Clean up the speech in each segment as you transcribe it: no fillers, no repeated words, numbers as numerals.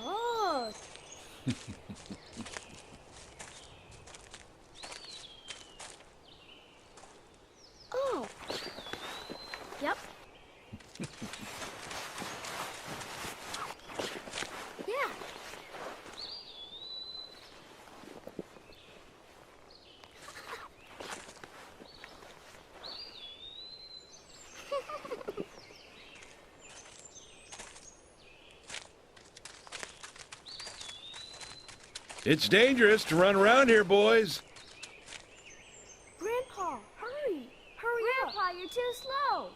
Oh. Oh. Yep. Yeah. It's dangerous to run around here, boys. Grandpa, hurry. Hurry up. Grandpa, you're too slow.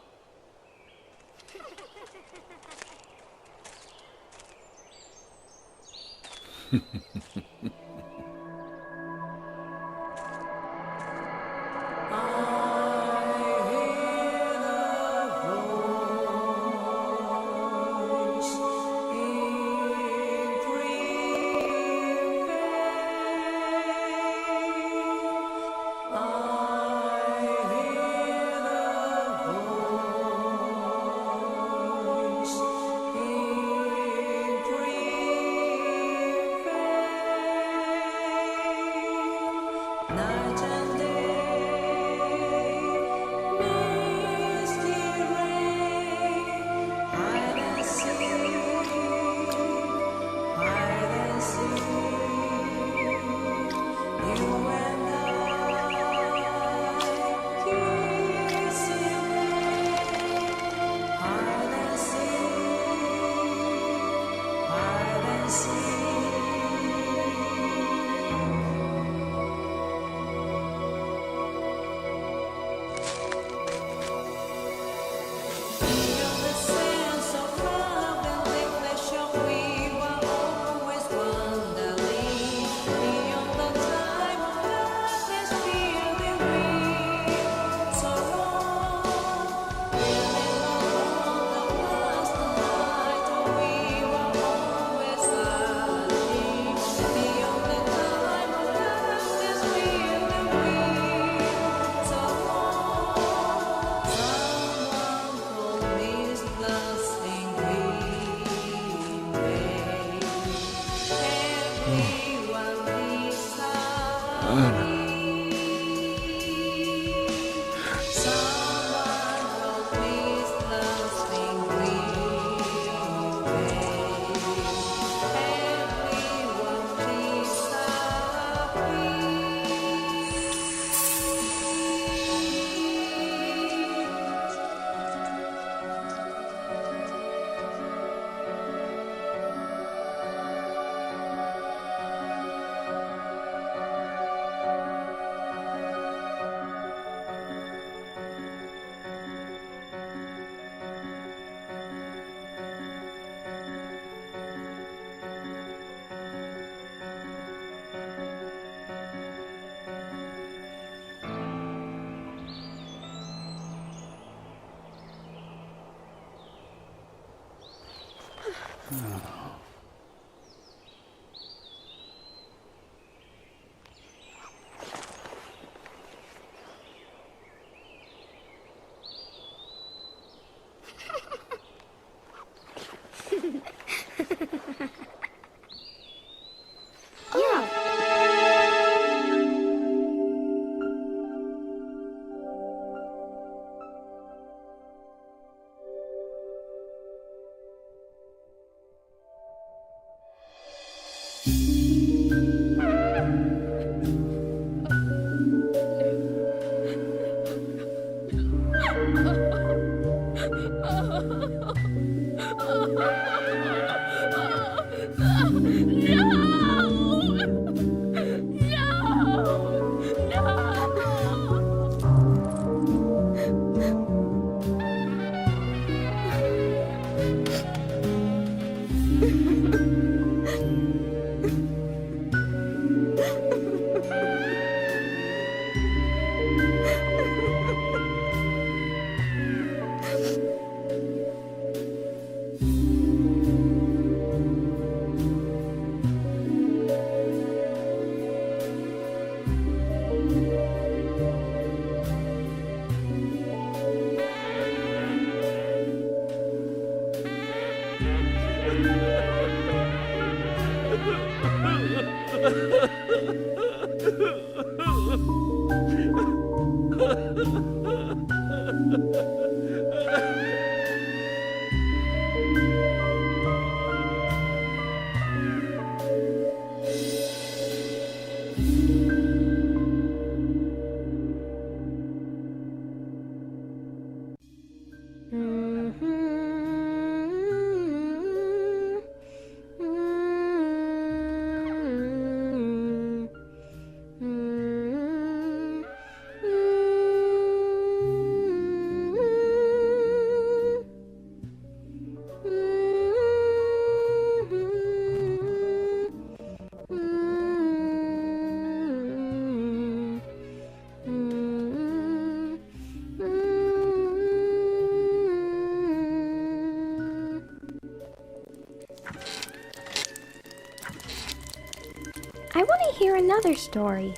I want to hear another story.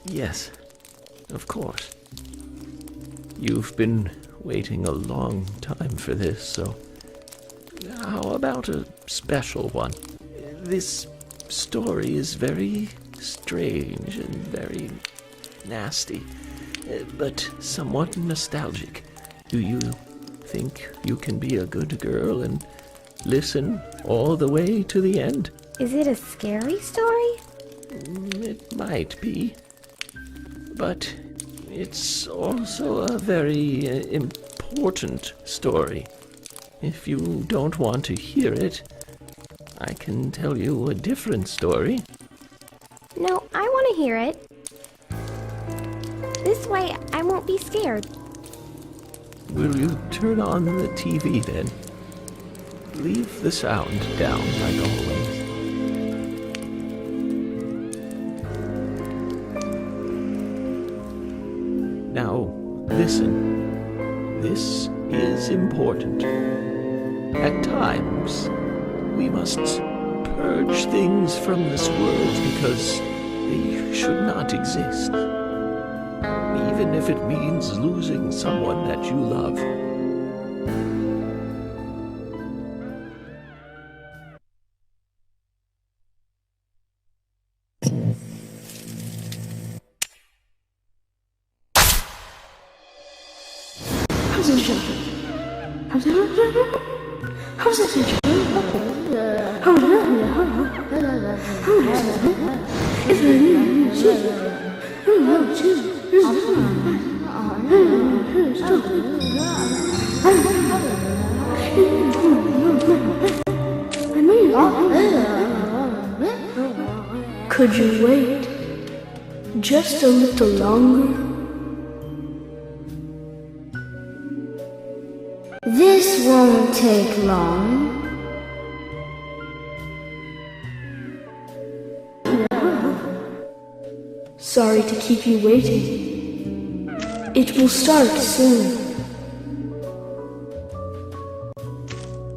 Yes, of course. You've been waiting a long time for this, so how about a special one? This story is very strange and very nasty, but somewhat nostalgic. Do you think you can be a good girl and listen all the way to the end? Is it a scary story? It might be, but it's also a very important story. If you don't want to hear it, I can tell you a different story. No, I want to hear it. This way I won't be scared. Will you turn on the TV then? Leave the sound down like always. Now, listen. This is important. At times, we must purge things from this world because they should not exist. Even if it means losing someone that you love. Could you wait just a little longer? This won't take long. Sorry to keep you waiting. It will start soon.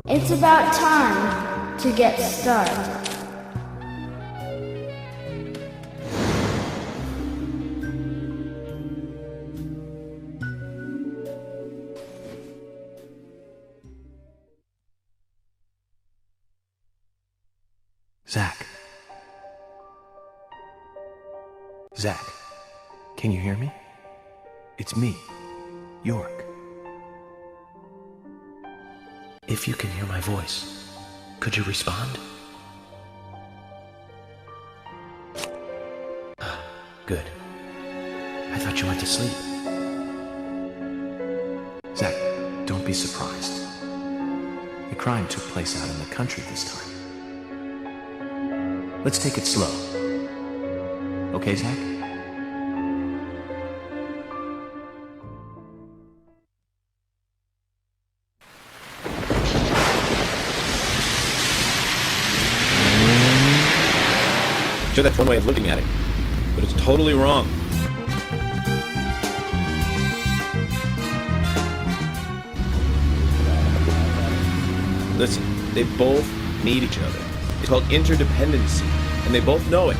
It's about time to get started. Zach. Zach, can you hear me? It's me, York. If you can hear my voice, could you respond? Good. I thought you went to sleep. Zach, don't be surprised. The crime took place out in the country this time. Let's take it slow. Okay, Zach? Sure, that's one way of looking at it, but it's totally wrong. Listen, they both need each other. It's called interdependency, and they both know it.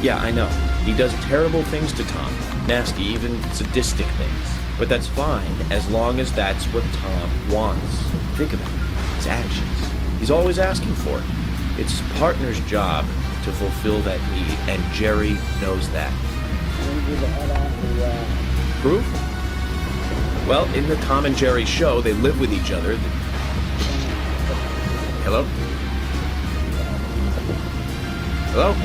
Yeah, I know. He does terrible things to Tom. Nasty, even sadistic things. But that's fine, as long as that's what Tom wants. Think about it. His actions. He's always asking for it. It's his partner's job to fulfill that need, and Jerry knows that. Proof? Well, in the Tom and Jerry show, they live with each other. Hello? Hello?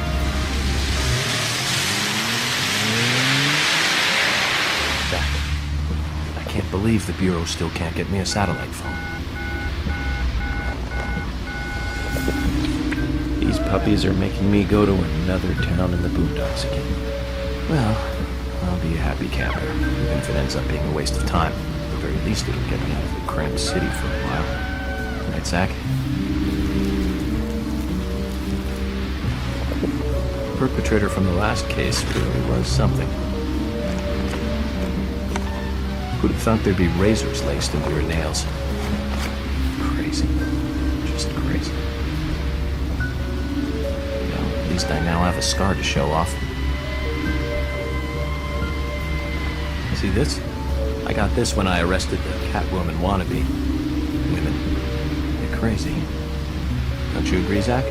I can't believe the Bureau still can't get me a satellite phone. These puppies are making me go to another town in the boondocks again. Well, I'll be a happy camper, even if it ends up being a waste of time. At the very least, it'll get me out of the cramped city for a while. Right, Zach? The perpetrator from the last case really was something. Who'd have thought there'd be razors laced into your nails? Crazy. Just crazy. Well, at least I now have a scar to show off. See this? I got this when I arrested the Catwoman wannabe. Women. They're crazy. Don't you agree, Zach?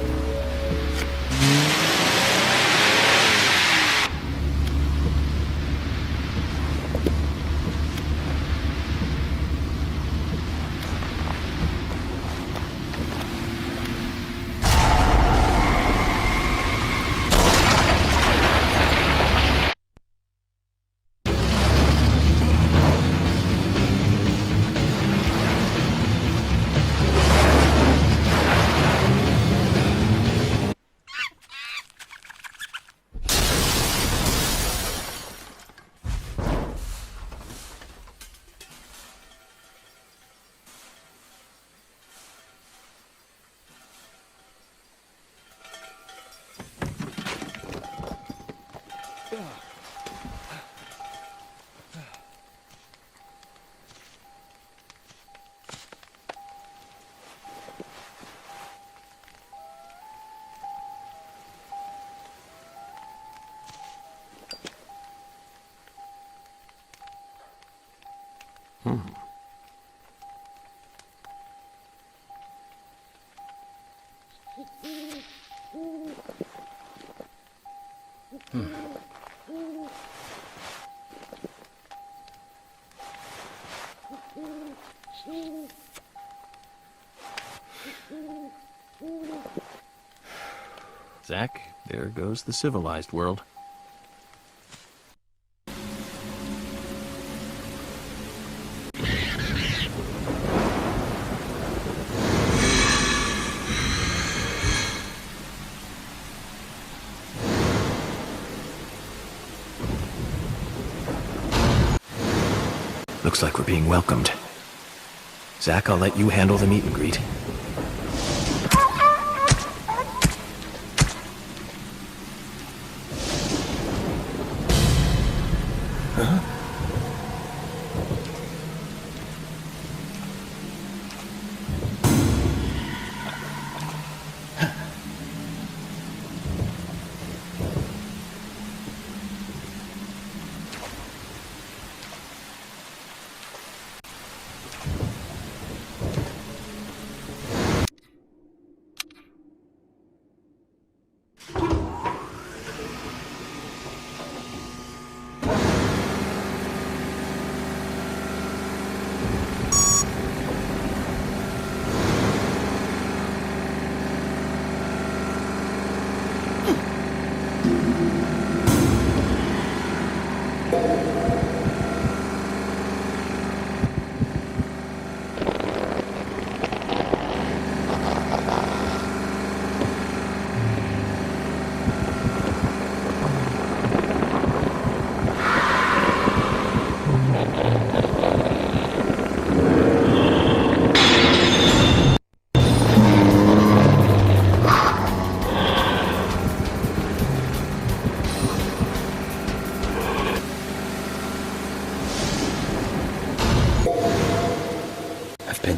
Zach, there goes the civilized world. Looks like we're being welcomed. Zach, I'll let you handle the meet and greet.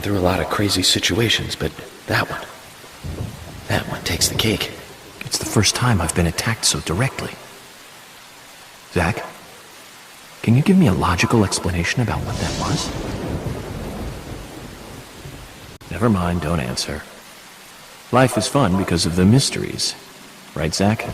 Through a lot of crazy situations, but that one takes the cake. It's the first time I've been attacked so directly. Zach, can you give me a logical explanation about what that was? Never mind, don't answer. Life is fun because of the mysteries. Right, Zach?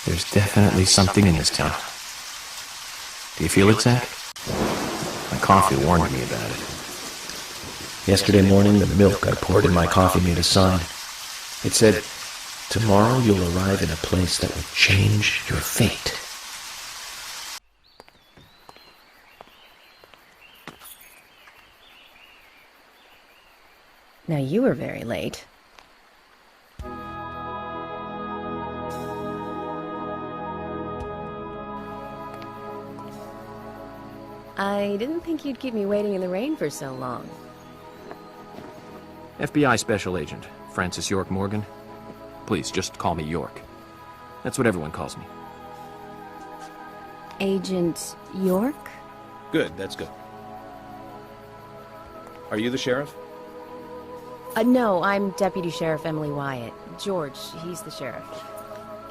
There's definitely something in this town. Do you feel it, Zach? My coffee warned me about it. Yesterday morning, the milk I poured in my coffee made a sign. It said, "Tomorrow you'll arrive in a place that will change your fate." Now you were very late. I didn't think you'd keep me waiting in the rain for so long. FBI Special Agent, Francis York Morgan. Please, just call me York. That's what everyone calls me. Agent York? Good, that's good. Are you the sheriff? No, I'm Deputy Sheriff Emily Wyatt. George, he's the sheriff.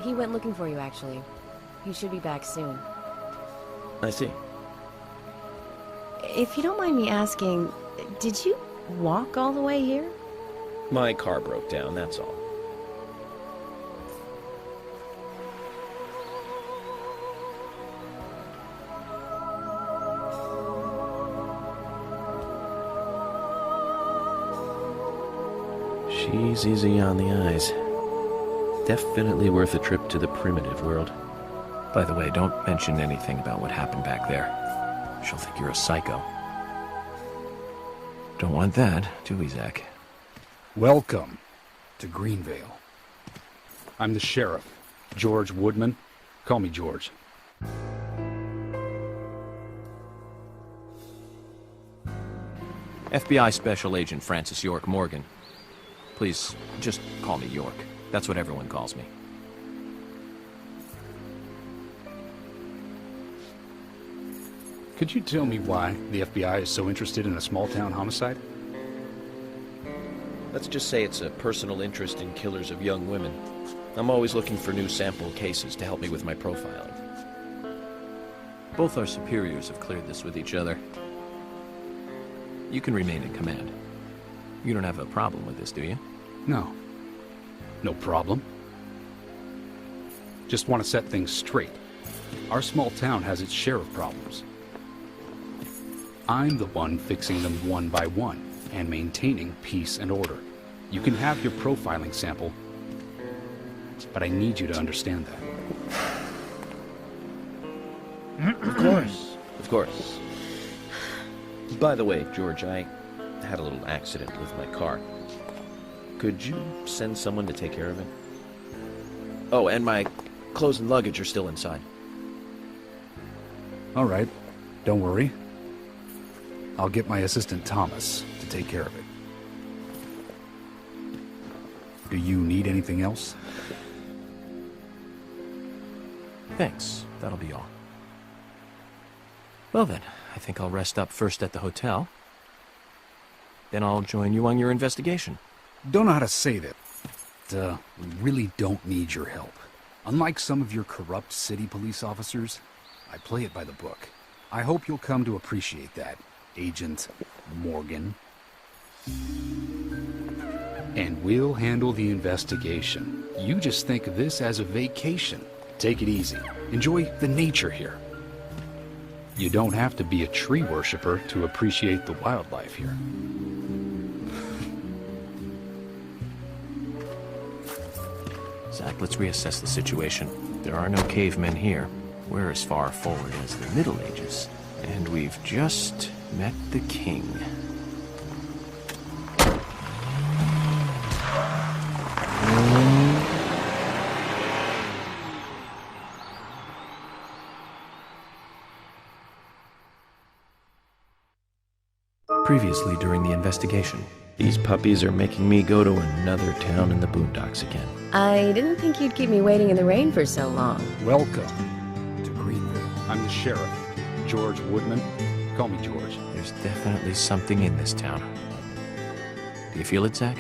He went looking for you, actually. He should be back soon. I see. If you don't mind me asking, did you walk all the way here? My car broke down, that's all. She's easy on the eyes. Definitely worth a trip to the primitive world. By the way, don't mention anything about what happened back there. She'll think you're a psycho. Don't want that, do we, Zach? Welcome to Greenvale. I'm the sheriff, George Woodman. Call me George. FBI Special Agent Francis York Morgan. Please, just call me York. That's what everyone calls me. Could you tell me why the FBI is so interested in a small-town homicide? Let's just say it's a personal interest in killers of young women. I'm always looking for new sample cases to help me with my profiling. Both our superiors have cleared this with each other. You can remain in command. You don't have a problem with this, do you? No. No problem. Just want to set things straight. Our small town has its share of problems. I'm the one fixing them one by one and maintaining peace and order. You can have your profiling sample, but I need you to understand that. Of course. Of course. By the way, George, I had a little accident with my car. Could you send someone to take care of it? Oh, and my clothes and luggage are still inside. All right. Don't worry. I'll get my assistant Thomas to take care of it. Do you need anything else? Thanks. That'll be all. Well then, I think I'll rest up first at the hotel. Then I'll join you on your investigation. Don't know how to say that. We really don't need your help. Unlike some of your corrupt city police officers, I play it by the book. I hope you'll come to appreciate that, Agent Morgan. And we'll handle the investigation. You just think of this as a vacation. Take it easy. Enjoy the nature here. You don't have to be a tree worshiper to appreciate the wildlife here. Zach, let's reassess the situation. There are no cavemen here. We're as far forward as the Middle Ages. And we've just met the king. Previously during the investigation, these puppies are making me go to another town in the boondocks again. I didn't think you'd keep me waiting in the rain for so long. Welcome to Greenville. I'm the sheriff, George Woodman. Call me George. There's definitely something in this town. Do you feel it, Zach?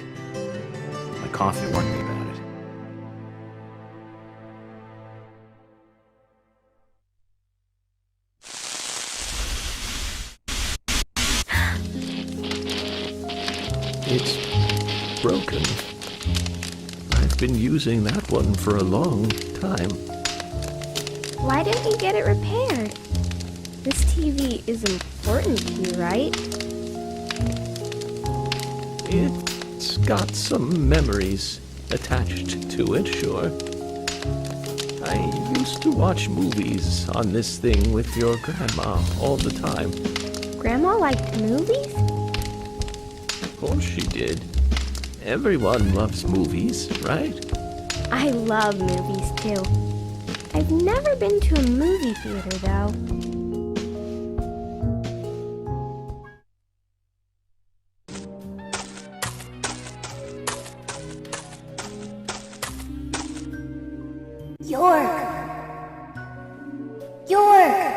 My coffee warned me about it. It's broken. I've been using that one for a long time. Why don't you get it repaired? This TV is important to you, right? It's got some memories attached to it, sure. I used to watch movies on this thing with your grandma all the time. Grandma liked movies? Of course she did. Everyone loves movies, right? I love movies too. I've never been to a movie theater though. York! York!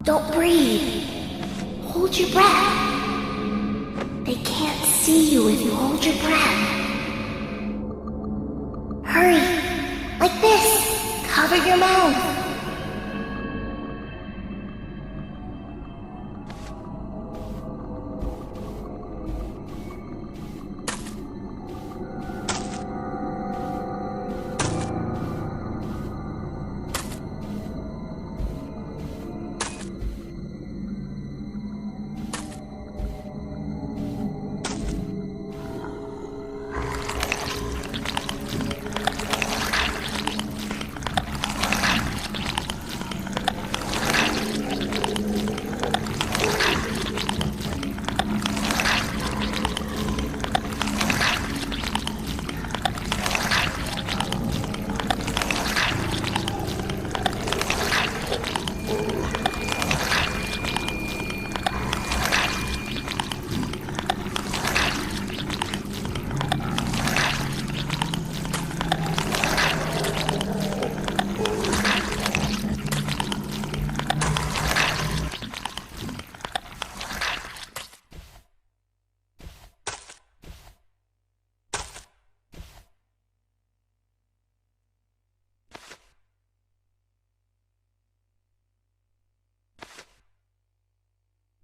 Don't breathe. Hold your breath. They can't see you if you hold your breath. Hurry. Like this. Cover your mouth.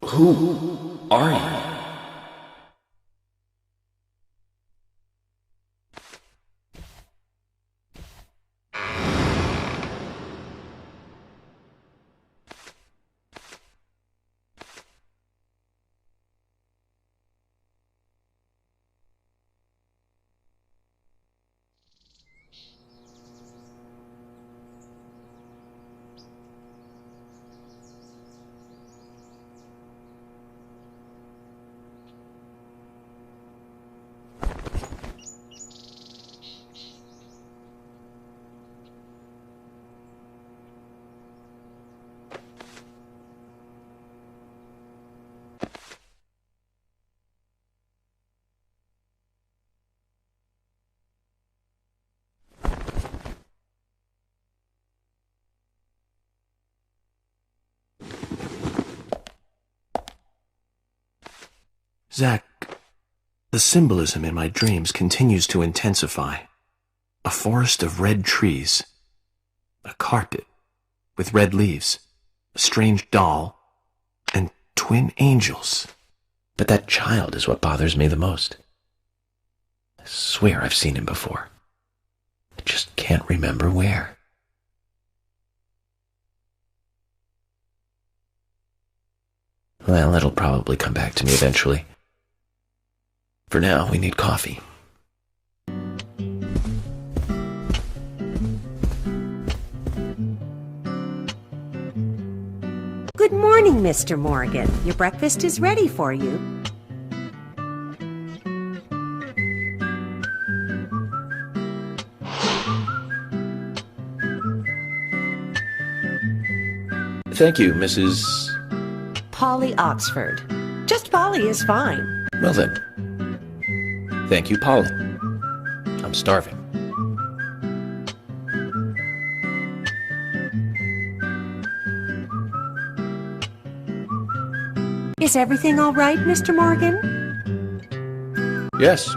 Who are you? Zach, the symbolism in my dreams continues to intensify. A forest of red trees, a carpet with red leaves, a strange doll, and twin angels. But that child is what bothers me the most. I swear I've seen him before. I just can't remember where. Well, it'll probably come back to me eventually. For now, we need coffee. Good morning, Mr. Morgan. Your breakfast is ready for you. Thank you, Mrs. Polly Oxford. Just Polly is fine. Well then. Thank you, Polly. I'm starving. Is everything all right, Mr. Morgan? Yes,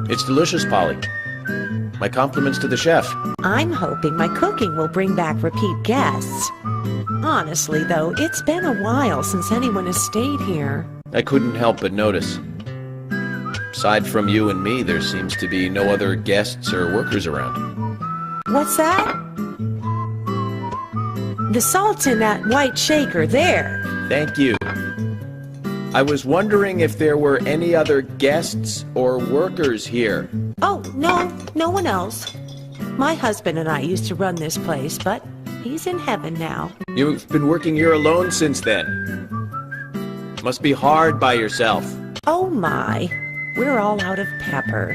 it's delicious, Polly. My compliments to the chef. I'm hoping my cooking will bring back repeat guests. Honestly, though, it's been a while since anyone has stayed here. I couldn't help but notice. Aside from you and me, there seems to be no other guests or workers around. What's that? The salt's in that white shaker there. Thank you. I was wondering if there were any other guests or workers here. Oh, no one else. My husband and I used to run this place, but he's in heaven now. You've been working here alone since then. Must be hard by yourself. Oh my, we're all out of pepper.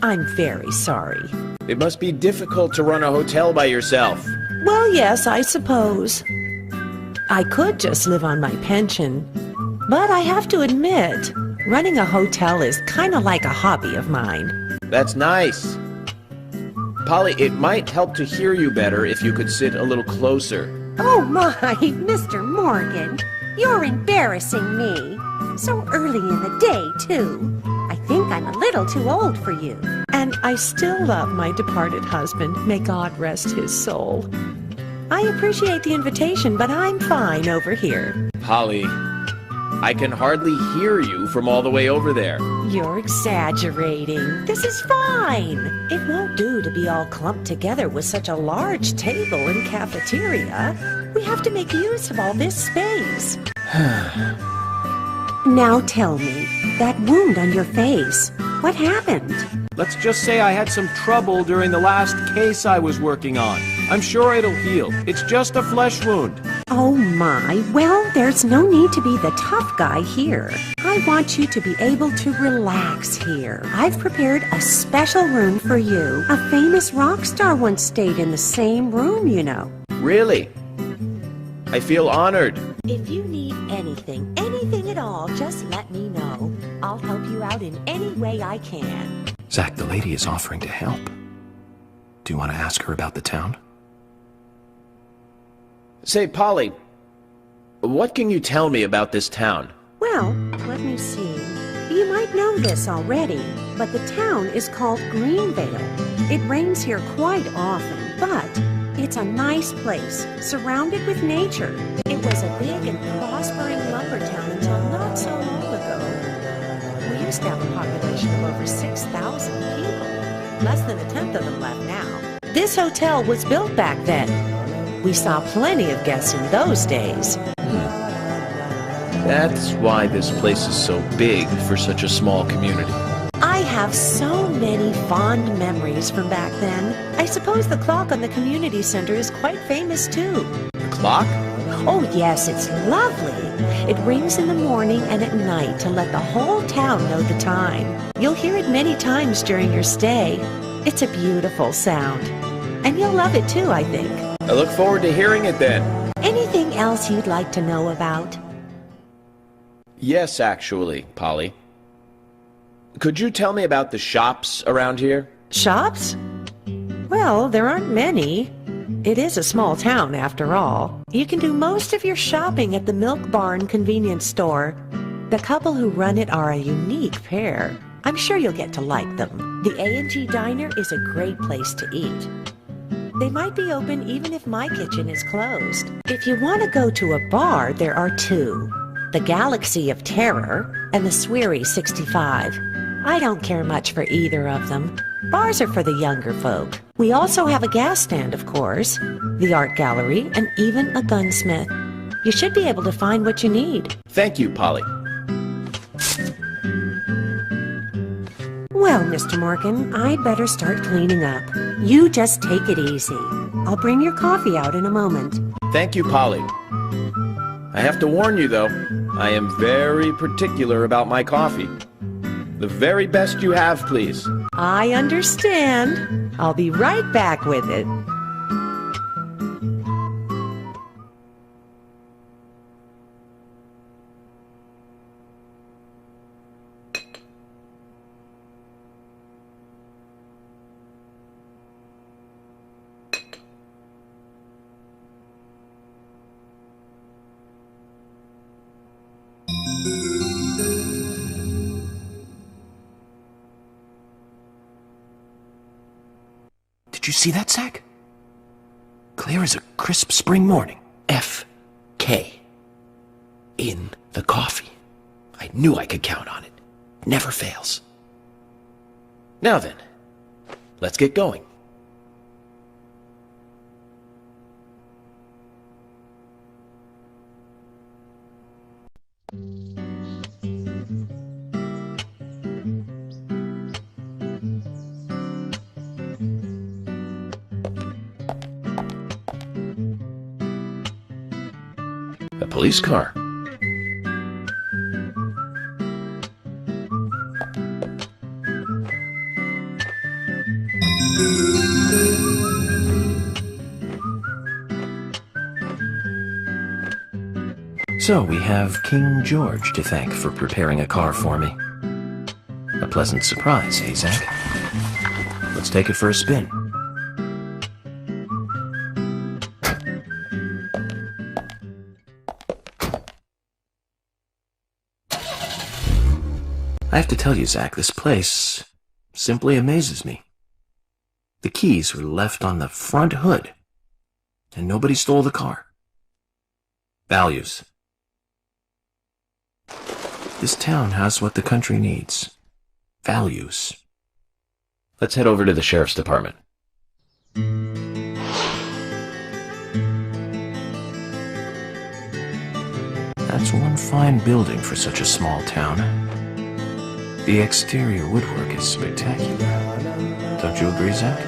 I'm very sorry. It must be difficult to run a hotel by yourself. Well, yes, I suppose. I could just live on my pension. But I have to admit, running a hotel is kind of like a hobby of mine. That's nice. Polly, it might help to hear you better if you could sit a little closer. Oh my, Mr. Morgan, you're embarrassing me. So early in the day, too. I think I'm a little too old for you. And I still love my departed husband. May God rest his soul. I appreciate the invitation, but I'm fine over here. Polly, I can hardly hear you from all the way over there. You're exaggerating. This is fine. It won't do to be all clumped together with such a large table and cafeteria. We have to make use of all this space. Now tell me, that wound on your face, what happened? Let's just say I had some trouble during the last case I was working on. I'm sure it'll heal. It's just a flesh wound. Oh my, well, there's no need to be the tough guy here. I want you to be able to relax here. I've prepared a special room for you. A famous rock star once stayed in the same room, you know. Really? I feel honored. If you need anything at all, just let me know. I'll help you out in any way I can. Zach, the lady is offering to help. Do you want to ask her about the town? Say, Polly, what can you tell me about this town? Well, let me see. You might know this already, but the town is called Greenvale. It rains here quite often, but it's a nice place, surrounded with nature. It was a big and prospering lumber town until not so long ago. We used to have a population of over 6,000 people. Less than a tenth of them left now. This hotel was built back then. We saw plenty of guests in those days. That's why this place is so big for such a small community. I have so many fond memories from back then. I suppose the clock on the community center is quite famous too. The clock? Oh yes, it's lovely. It rings in the morning and at night to let the whole town know the time. You'll hear it many times during your stay. It's a beautiful sound. And you'll love it too, I think. I look forward to hearing it then. Anything else you'd like to know about? Yes, actually, Polly. Could you tell me about the shops around here? Shops? Well, there aren't many. It is a small town, after all. You can do most of your shopping at the Milk Barn convenience store. The couple who run it are a unique pair. I'm sure you'll get to like them. The A&G Diner is a great place to eat. They might be open even if my kitchen is closed. If you want to go to a bar, there are two. The Galaxy of Terror and the Sweary 65. I don't care much for either of them. Bars are for the younger folk. We also have a gas stand, of course, the art gallery, and even a gunsmith. You should be able to find what you need. Thank you, Polly. Well, Mr. Morgan, I'd better start cleaning up. You just take it easy. I'll bring your coffee out in a moment. Thank you, Polly. I have to warn you, though, I am very particular about my coffee. The very best you have, please. I understand. I'll be right back with it. Did you see that, Zach? Clear as a crisp spring morning. F.K. in the coffee. I knew I could count on it. Never fails. Now then, let's get going. A police car. So we have King George to thank for preparing a car for me. A pleasant surprise, eh, Zach? Let's take it for a spin. I have to tell you, Zach, this place simply amazes me. The keys were left on the front hood, and nobody stole the car. Values. This town has what the country needs. Values. Let's head over to the sheriff's department. That's one fine building for such a small town. The exterior woodwork is spectacular. Don't you agree, Zach?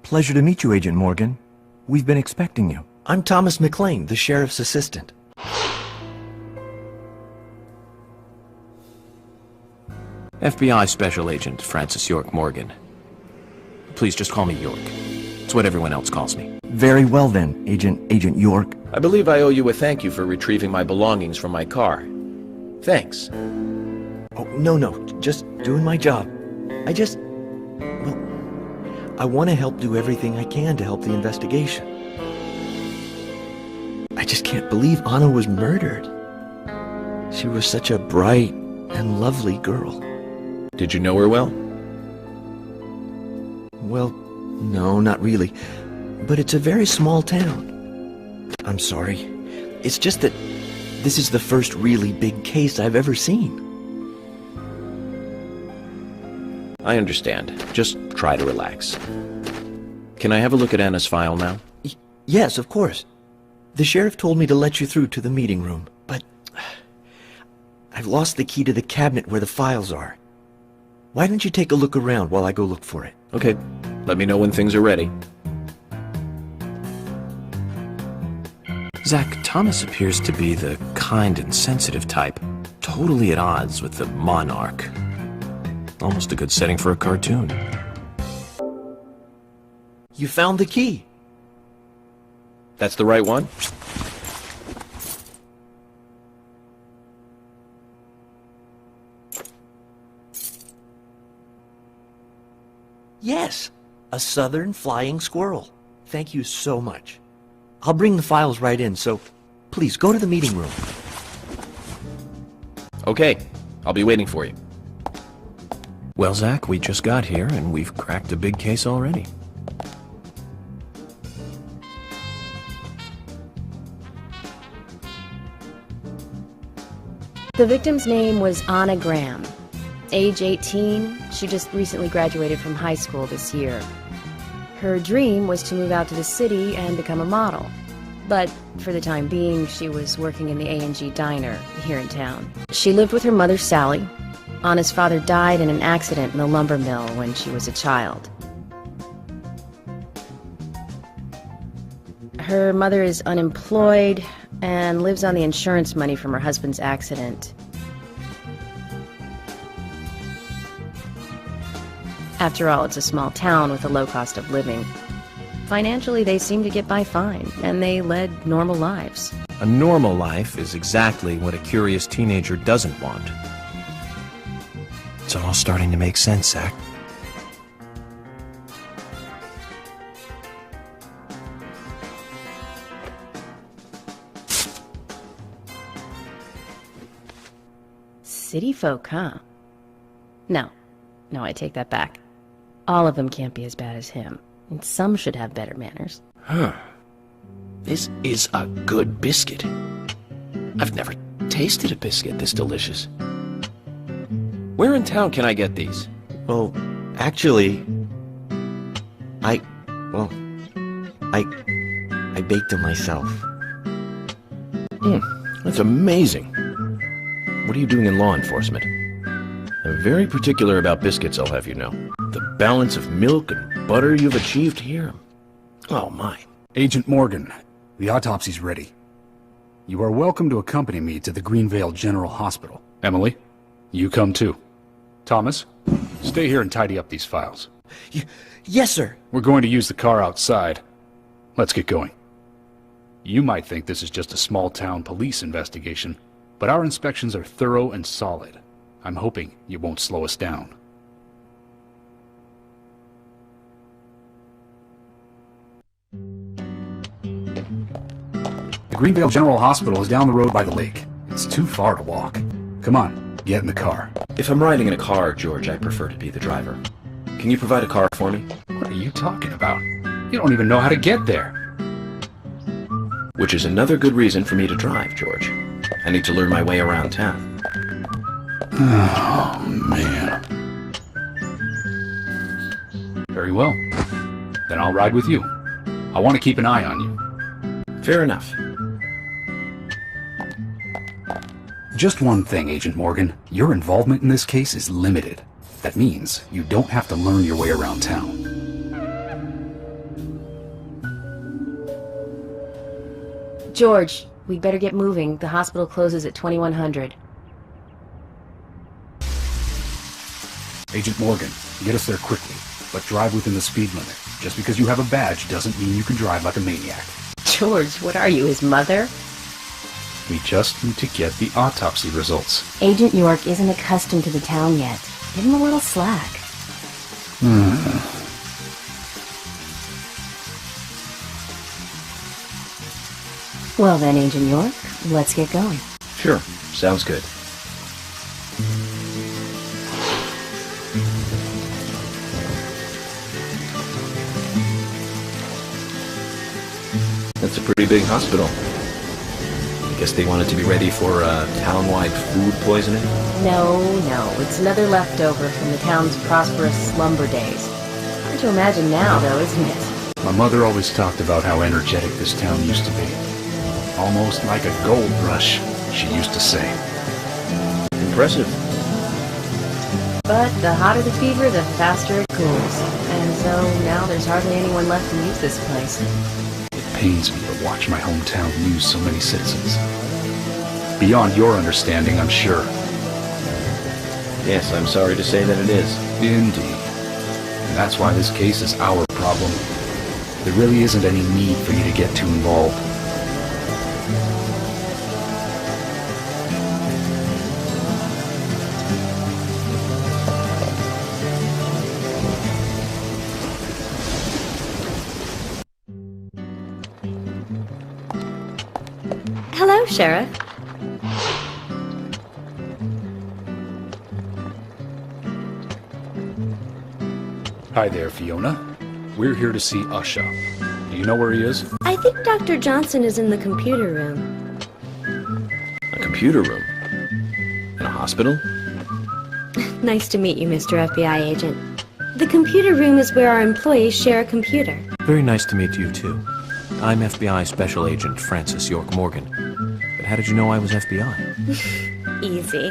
Pleasure to meet you, Agent Morgan. We've been expecting you. I'm Thomas McLean, the sheriff's assistant. FBI Special Agent Francis York Morgan. Please just call me York. It's what everyone else calls me. Very well then, Agent York. I believe I owe you a thank you for retrieving my belongings from my car. Thanks. Oh, no, just doing my job. I want to help do everything I can to help the investigation. I just can't believe Anna was murdered. She was such a bright and lovely girl. Did you know her well? Well, no, not really. But it's a very small town. I'm sorry. It's just that this is the first really big case I've ever seen. I understand. Just try to relax. Can I have a look at Anna's file now? Yes, of course. The sheriff told me to let you through to the meeting room, but I've lost the key to the cabinet where the files are. Why don't you take a look around while I go look for it? Okay. Let me know when things are ready. Zach, Thomas appears to be the kind and sensitive type, totally at odds with the monarch. Almost a good setting for a cartoon. You found the key. That's the right one? Yes, a southern flying squirrel. Thank you so much. I'll bring the files right in, so please go to the meeting room. Okay, I'll be waiting for you. Well, Zach, we just got here, and we've cracked a big case already. The victim's name was Anna Graham. Age 18, she just recently graduated from high school this year. Her dream was to move out to the city and become a model. But for the time being, she was working in the A&G diner here in town. She lived with her mother, Sally. Anna's father died in an accident in the lumber mill when she was a child. Her mother is unemployed and lives on the insurance money from her husband's accident. After all, it's a small town with a low cost of living. Financially, they seem to get by fine, and they led normal lives. A normal life is exactly what a curious teenager doesn't want. It's all starting to make sense, Zach. City folk, huh? No, I take that back. All of them can't be as bad as him, and some should have better manners. Huh. This is a good biscuit. I've never tasted a biscuit this delicious. Where in town can I get these? Well, actually, I baked them myself. That's amazing. What are you doing in law enforcement? I'm very particular about biscuits, I'll have you know. The balance of milk and butter you've achieved here. Oh, my. Agent Morgan, the autopsy's ready. You are welcome to accompany me to the Greenvale General Hospital. Emily, you come too. Thomas, stay here and tidy up these files. Yes, sir. We're going to use the car outside. Let's get going. You might think this is just a small-town police investigation, but our inspections are thorough and solid. I'm hoping you won't slow us down. The Greenvale General Hospital is down the road by the lake. It's too far to walk. Come on, get in the car. If I'm riding in a car, George, I prefer to be the driver. Can you provide a car for me? What are you talking about? You don't even know how to get there. Which is another good reason for me to drive, George. I need to learn my way around town. Oh, man. Very well. Then I'll ride with you. I want to keep an eye on you. Fair enough. Just one thing, Agent Morgan. Your involvement in this case is limited. That means you don't have to learn your way around town. George, we'd better get moving. The hospital closes at 2100. Agent Morgan, get us there quickly, but drive within the speed limit. Just because you have a badge doesn't mean you can drive like a maniac. George, what are you, his mother? We just need to get the autopsy results. Agent York isn't accustomed to the town yet. Give him a little slack. Well then, Agent York, let's get going. Sure, sounds good. That's a pretty big hospital. I guess they wanted to be ready for town-wide food poisoning? No, it's another leftover from the town's prosperous slumber days. Hard to imagine now, though, isn't it? My mother always talked about how energetic this town used to be. Almost like a gold rush, she used to say. Impressive. But the hotter the fever, the faster it cools. And so now there's hardly anyone left to use this place. It pains me to watch my hometown lose so many citizens. Beyond your understanding, I'm sure. Yes, I'm sorry to say that it is. Indeed. And that's why this case is our problem. There really isn't any need for you to get too involved. Hello, Sheriff. Hi there, Fiona. We're here to see Usha. Do you know where he is? I think Dr. Johnson is in the computer room. A computer room? In a hospital? Nice to meet you, Mr. FBI agent. The computer room is where our employees share a computer. Very nice to meet you, too. I'm FBI Special Agent Francis York Morgan. But how did you know I was FBI? Easy.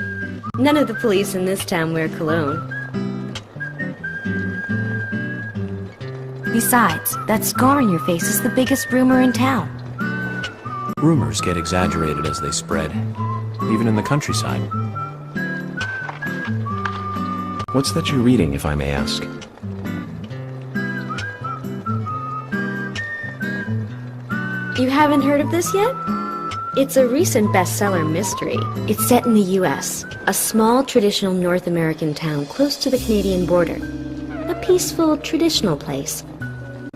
None of the police in this town wear cologne. Besides, that scar on your face is the biggest rumor in town. Rumors get exaggerated as they spread, even in the countryside. What's that you're reading, if I may ask? You haven't heard of this yet? It's a recent bestseller mystery. It's set in the U.S., a small traditional North American town close to the Canadian border. A peaceful, traditional place.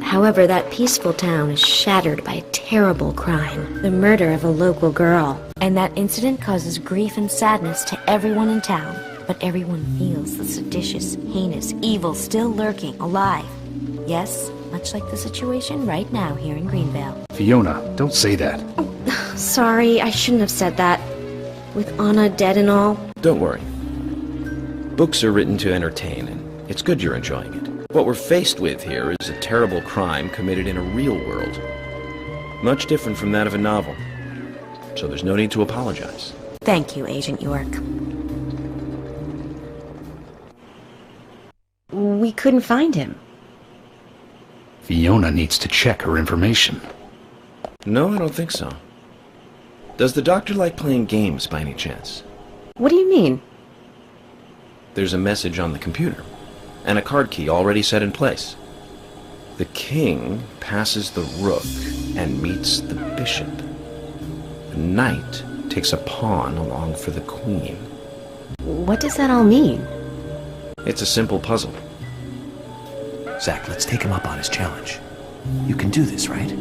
However, that peaceful town is shattered by a terrible crime, the murder of a local girl. And that incident causes grief and sadness to everyone in town. But everyone feels the seditious, heinous evil still lurking, alive. Yes, much like the situation right now here in Greenvale. Fiona, don't say that. Sorry, I shouldn't have said that. With Anna dead and all. Don't worry. Books are written to entertain, and it's good you're enjoying it. What we're faced with here is a terrible crime committed in a real world. Much different from that of a novel. So there's no need to apologize. Thank you, Agent York. We couldn't find him. Fiona needs to check her information. No, I don't think so. Does the doctor like playing games by any chance? What do you mean? There's a message on the computer, and a card key already set in place. The king passes the rook and meets the bishop. The knight takes a pawn along for the queen. What does that all mean? It's a simple puzzle. Zach, let's take him up on his challenge. You can do this, right?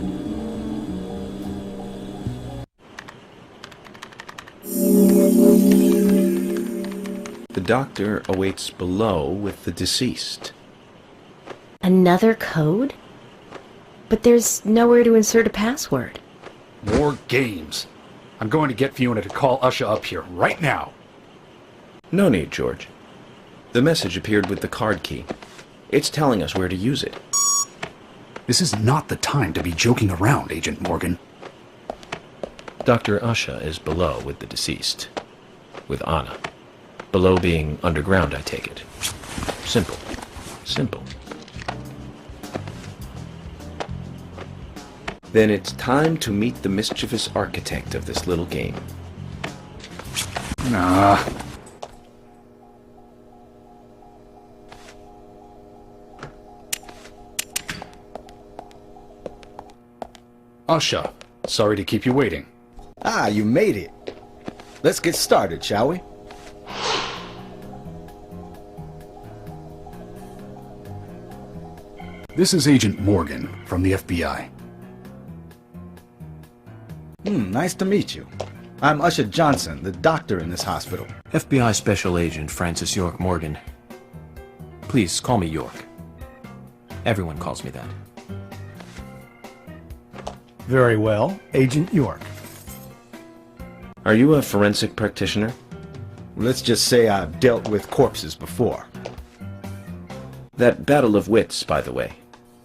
The doctor awaits below with the deceased. Another code? But there's nowhere to insert a password. More games. I'm going to get Fiona to call Usha up here right now. No need, George. The message appeared with the card key. It's telling us where to use it. This is not the time to be joking around, Agent Morgan. Dr. Usha is below with the deceased. With Anna. Below being underground, I take it. Simple. Simple. Then it's time to meet the mischievous architect of this little game. Nah. Usha, sorry to keep you waiting. Ah, you made it. Let's get started, shall we? This is Agent Morgan from the FBI. Nice to meet you. I'm Usha Johnson, the doctor in this hospital. FBI Special Agent Francis York Morgan. Please, call me York. Everyone calls me that. Very well, Agent York. Are you a forensic practitioner? Let's just say I've dealt with corpses before. That battle of wits, by the way.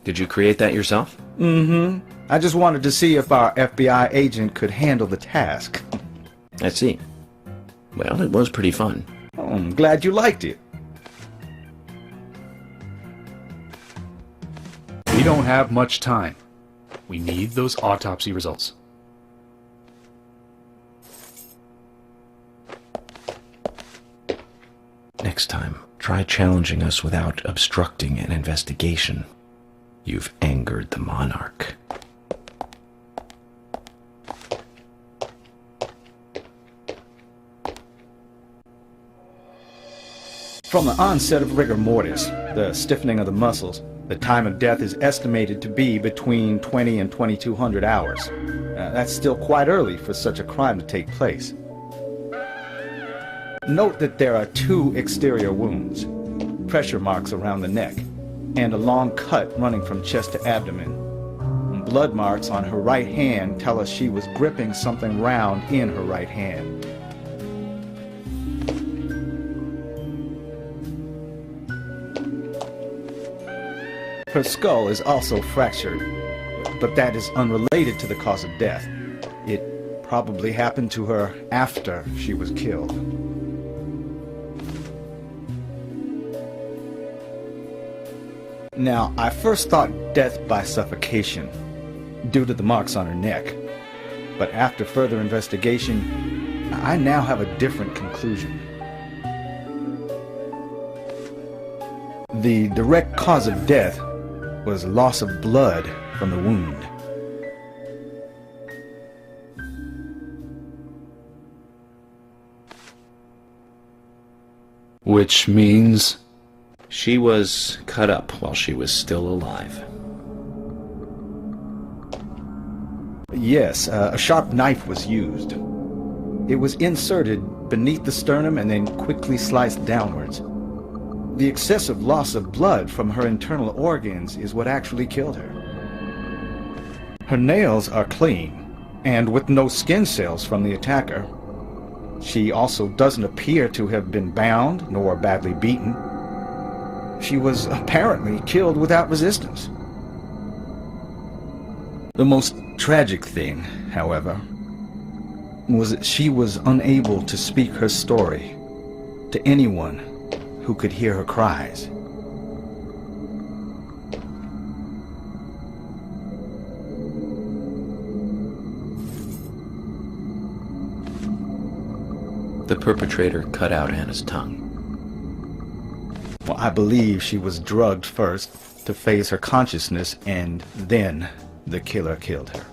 Did you create that yourself? Mm-hmm. I just wanted to see if our FBI agent could handle the task. I see. Well, it was pretty fun. Oh, I'm glad you liked it. We don't have much time. We need those autopsy results. Next time, try challenging us without obstructing an investigation. You've angered the monarch. From the onset of rigor mortis, the stiffening of the muscles, the time of death is estimated to be between 20 and 2200 hours. That's still quite early for such a crime to take place. Note that there are 2 exterior wounds, pressure marks around the neck, and a long cut running from chest to abdomen. Blood marks on her right hand tell us she was gripping something round in her right hand. Her skull is also fractured, but that is unrelated to the cause of death. It probably happened to her after she was killed. Now, I first thought death by suffocation, due to the marks on her neck. But after further investigation, I now have a different conclusion. The direct cause of death was loss of blood from the wound. Which means? She was cut up while she was still alive. Yes, a sharp knife was used. It was inserted beneath the sternum and then quickly sliced downwards. The excessive loss of blood from her internal organs is what actually killed her. Her nails are clean, and with no skin cells from the attacker. She also doesn't appear to have been bound nor badly beaten. She was apparently killed without resistance. The most tragic thing, however, was that she was unable to speak her story to anyone who could hear her cries. The perpetrator cut out Anna's tongue. Well, I believe she was drugged first to phase her consciousness, and then the killer killed her.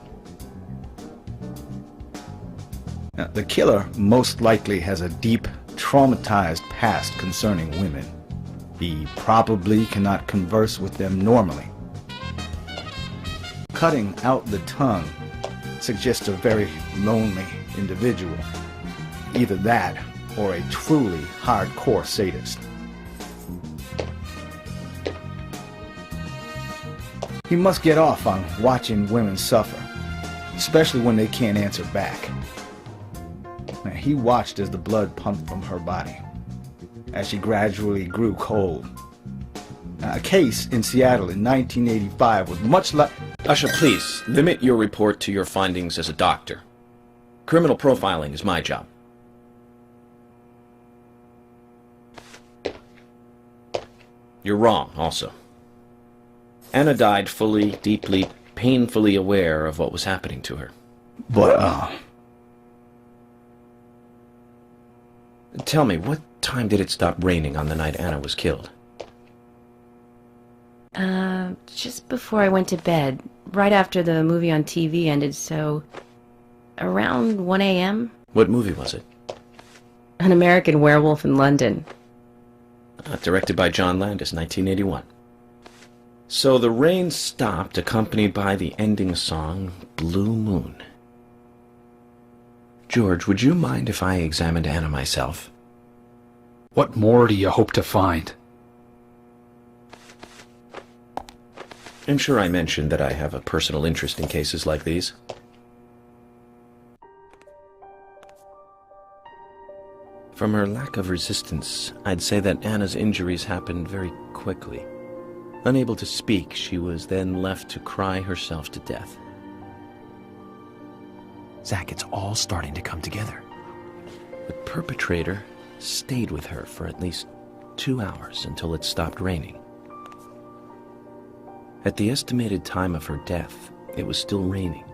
Now, the killer most likely has a deep, traumatized past concerning women. He probably cannot converse with them normally. Cutting out the tongue suggests a very lonely individual. Either that, or a truly hardcore sadist. He must get off on watching women suffer, especially when they can't answer back. Now, he watched as the blood pumped from her body, as she gradually grew cold. Now, a case in Seattle in 1985 was much like... Usha, please, limit your report to your findings as a doctor. Criminal profiling is my job. You're wrong, also. Anna died fully, deeply, painfully aware of what was happening to her. But, Tell me, what time did it stop raining on the night Anna was killed? Just before I went to bed, right after the movie on TV ended, so around 1 a.m. What movie was it? An American Werewolf in London. Directed by John Landis, 1981. So the rain stopped, accompanied by the ending song, Blue Moon. George, would you mind if I examined Anna myself? What more do you hope to find? I'm sure I mentioned that I have a personal interest in cases like these. From her lack of resistance, I'd say that Anna's injuries happened very quickly. Unable to speak, she was then left to cry herself to death. Zach, it's all starting to come together. The perpetrator stayed with her for at least 2 hours until it stopped raining. At the estimated time of her death, it was still raining,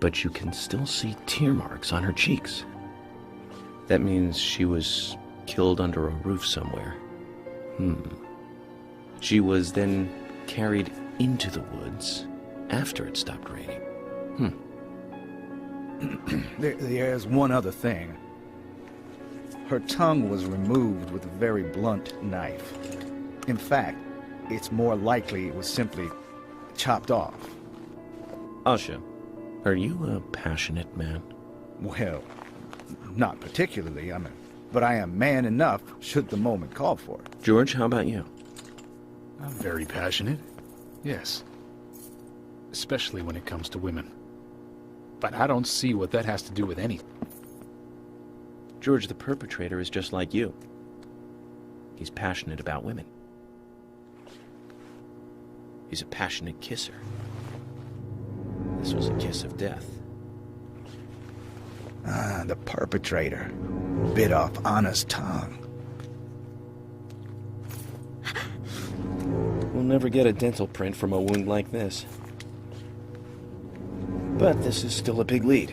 but you can still see tear marks on her cheeks. That means she was killed under a roof somewhere. She was then carried into the woods after it stopped raining. There's one other thing. Her tongue was removed with a very blunt knife. In fact, it's more likely it was simply chopped off. Asha, are you a passionate man? Well, not particularly, but I am man enough should the moment call for it. George, how about you? I'm very passionate, yes. Especially when it comes to women. But I don't see what that has to do with anything. George, the perpetrator is just like you. He's passionate about women. He's a passionate kisser. This was a kiss of death. The perpetrator bit off Anna's tongue. We'll never get a dental print from a wound like this. But this is still a big lead.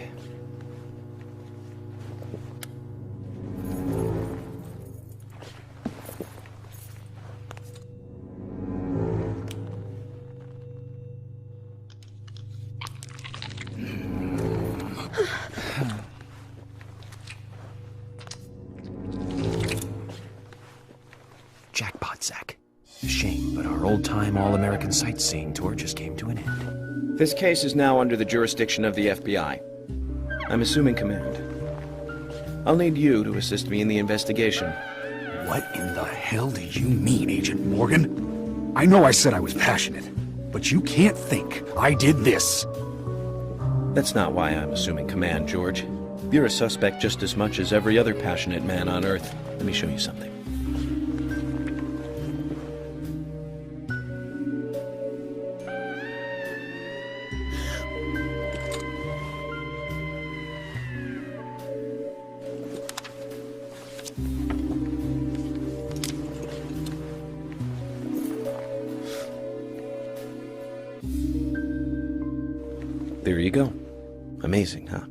Jackpot, Zach. Shame, but our old-time all-American sightseeing tour just came to an end. This case is now under the jurisdiction of the FBI. I'm assuming command. I'll need you to assist me in the investigation. What in the hell do you mean, Agent Morgan? I know I said I was passionate, but you can't think I did this. That's not why I'm assuming command, George. You're a suspect just as much as every other passionate man on Earth. Let me show you something. There you go. Amazing, huh?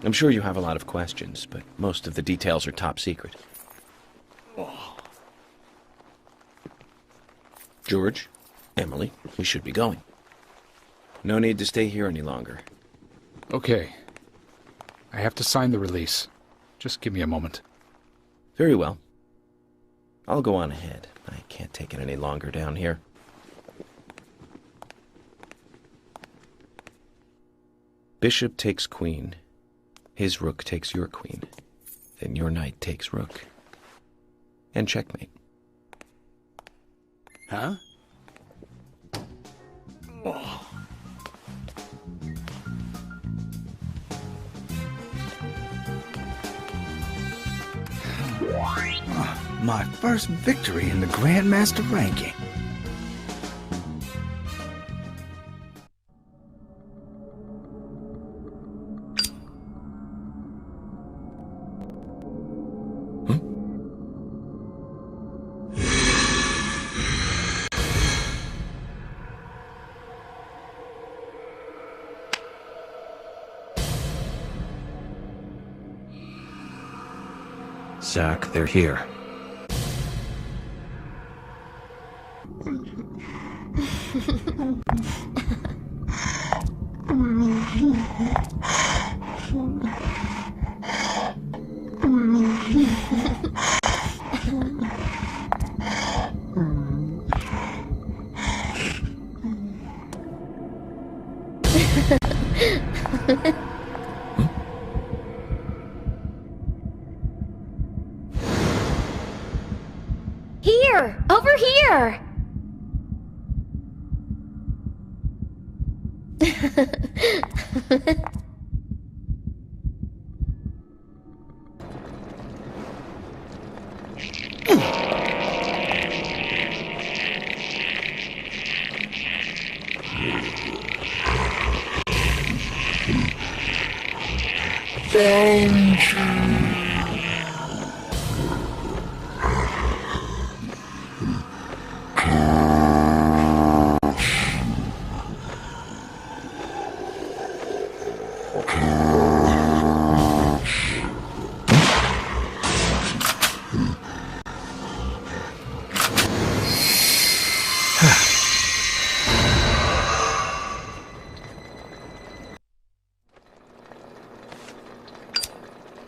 I'm sure you have a lot of questions, but most of the details are top secret. George, Emily, we should be going. No need to stay here any longer. Okay. I have to sign the release. Just give me a moment. Very well. I'll go on ahead. I can't take it any longer down here. Bishop takes queen. His rook takes your queen. Then your knight takes rook. And checkmate. Huh? My first victory in the Grandmaster ranking. Zach, they're here. Here! Over here!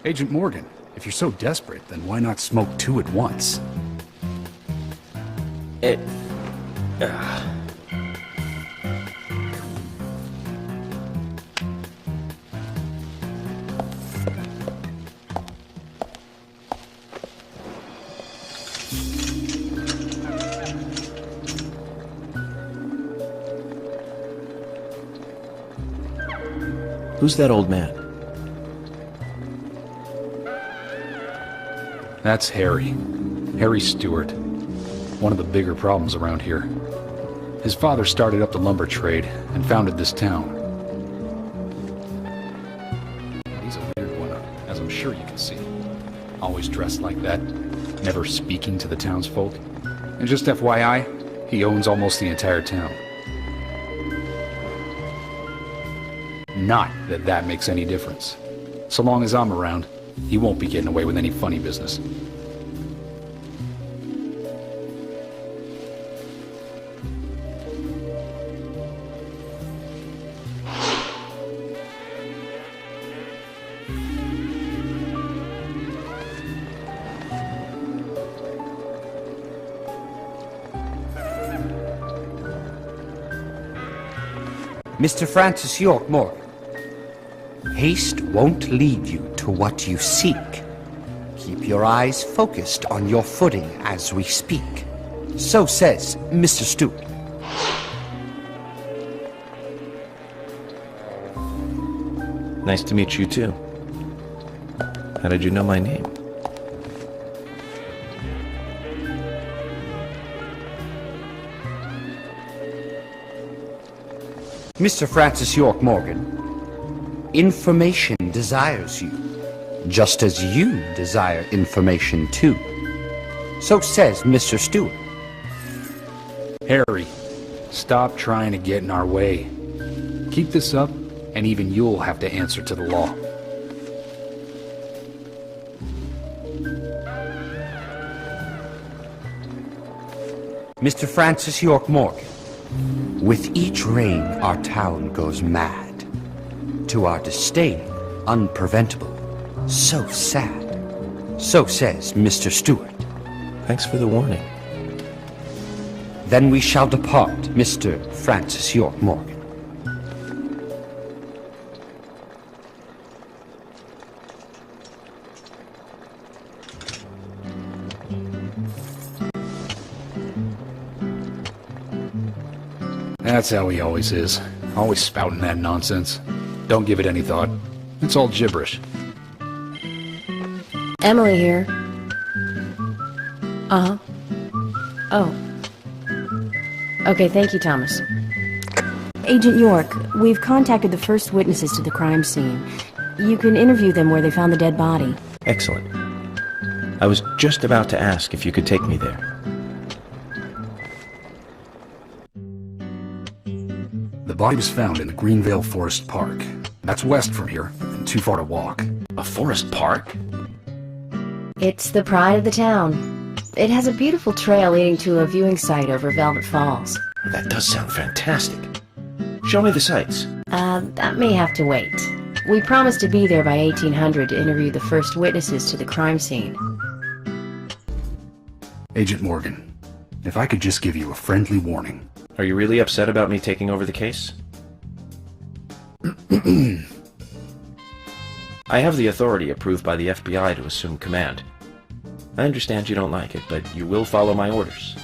Agent Morgan, if you're so desperate, then why not smoke two at once? Who's that old man? That's Harry. Harry Stewart. One of the bigger problems around here. His father started up the lumber trade and founded this town. He's a weird one, as I'm sure you can see. Always dressed like that, never speaking to the townsfolk. And just FYI, he owns almost the entire town. Not that that makes any difference. So long as I'm around, he won't be getting away with any funny business. Mr. Francis York Morgan, haste won't lead you to what you seek. Keep your eyes focused on your footing as we speak. So says Mr. Stewart. Nice to meet you, too. How did you know my name? Mr. Francis York Morgan, information desires you, just as you desire information too. So says Mr. Stewart. Harry, stop trying to get in our way. Keep this up, and even you'll have to answer to the law. Mr. Francis York Morgan, with each rain our town goes mad. To our disdain, unpreventable. So sad. So says Mr. Stewart. Thanks for the warning. Then we shall depart, Mr. Francis York Morgan. That's how he always is. Always spouting that nonsense. Don't give it any thought. It's all gibberish. Emily here. Uh-huh. Oh. Okay, thank you, Thomas. Agent York, we've contacted the first witnesses to the crime scene. You can interview them where they found the dead body. Excellent. I was just about to ask if you could take me there. The body was found in the Greenvale Forest Park. That's west from here, and too far to walk. A forest park? It's the pride of the town. It has a beautiful trail leading to a viewing site over Velvet Falls. That does sound fantastic. Show me the sights. That may have to wait. We promised to be there by 1800 to interview the first witnesses to the crime scene. Agent Morgan, if I could just give you a friendly warning. Are you really upset about me taking over the case? I have the authority approved by the FBI to assume command. I understand you don't like it, but you will follow my orders.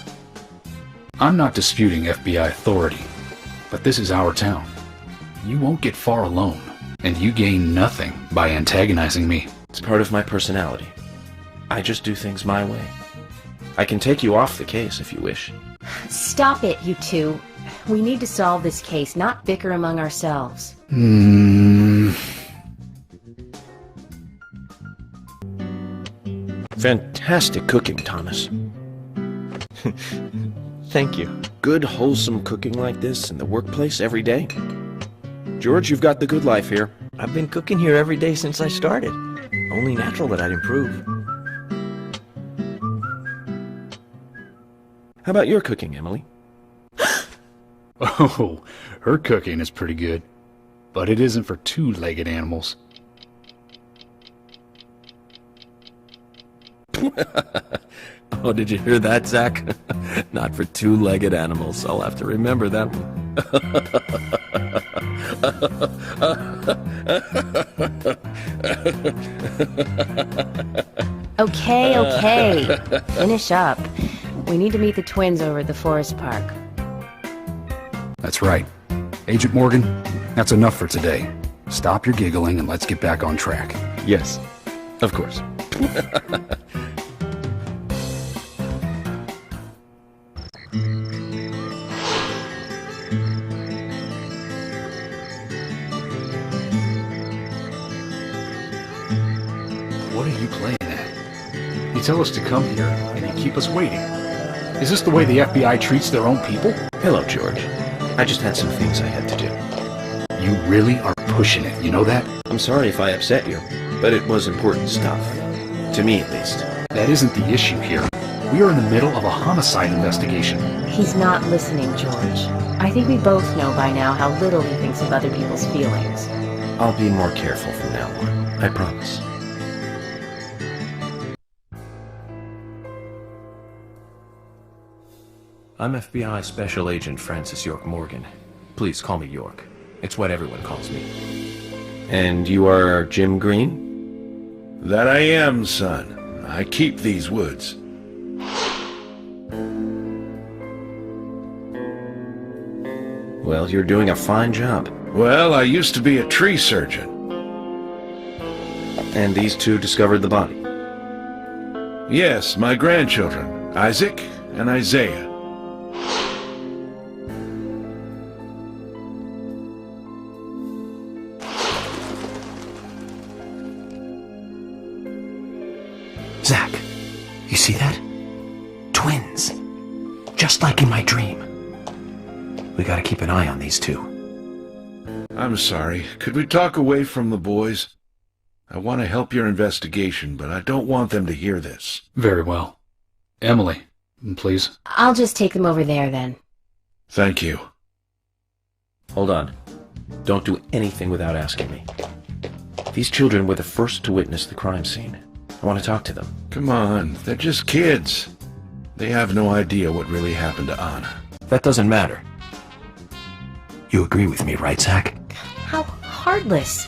I'm not disputing FBI authority, but this is our town. You won't get far alone, and you gain nothing by antagonizing me. It's part of my personality. I just do things my way. I can take you off the case if you wish. Stop it, you two. We need to solve this case, not bicker among ourselves. Fantastic cooking, Thomas. Thank you. Good, wholesome cooking like this in the workplace every day. George, you've got the good life here. I've been cooking here every day since I started. Only natural that I'd improve. How about your cooking, Emily? Oh, her cooking is pretty good. But it isn't for two-legged animals. Oh, did you hear that, Zach? Not for two-legged animals. I'll have to remember that one. Okay. Finish up. We need to meet the twins over at the forest park. That's right. Agent Morgan, that's enough for today. Stop your giggling and let's get back on track. Yes, of course. What are you playing at? You tell us to come here, and you keep us waiting. Is this the way the FBI treats their own people? Hello, George. I just had some things I had to do. You really are pushing it, you know that? I'm sorry if I upset you, but it was important stuff. To me, at least. That isn't the issue here. We are in the middle of a homicide investigation. He's not listening, George. I think we both know by now how little he thinks of other people's feelings. I'll be more careful from now on. I promise. I'm FBI Special Agent Francis York Morgan. Please call me York. It's what everyone calls me. And you are Jim Green? That I am, son. I keep these woods. Well, you're doing a fine job. Well, I used to be a tree surgeon. And these two discovered the body? Yes, my grandchildren, Isaac and Isaiah. Zach, you see that? Twins. Just like in my dream. We gotta keep an eye on these two. I'm sorry. Could we talk away from the boys? I want to help your investigation, but I don't want them to hear this. Very well. Emily, please. I'll just take them over there then. Thank you. Hold on. Don't do anything without asking me. These children were the first to witness the crime scene. I want to talk to them. Come on, they're just kids. They have no idea what really happened to Anna. That doesn't matter. You agree with me, right, Zach? How heartless.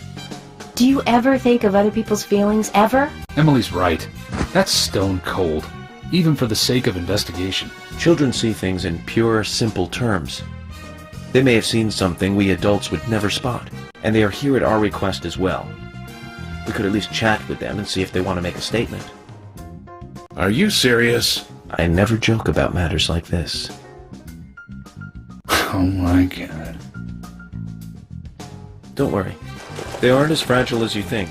Do you ever think of other people's feelings, ever? Emily's right. That's stone cold, even for the sake of investigation. Children see things in pure, simple terms. They may have seen something we adults would never spot, and they are here at our request as well. We could at least chat with them and see if they want to make a statement. Are you serious? I never joke about matters like this. Oh my God. Don't worry. They aren't as fragile as you think.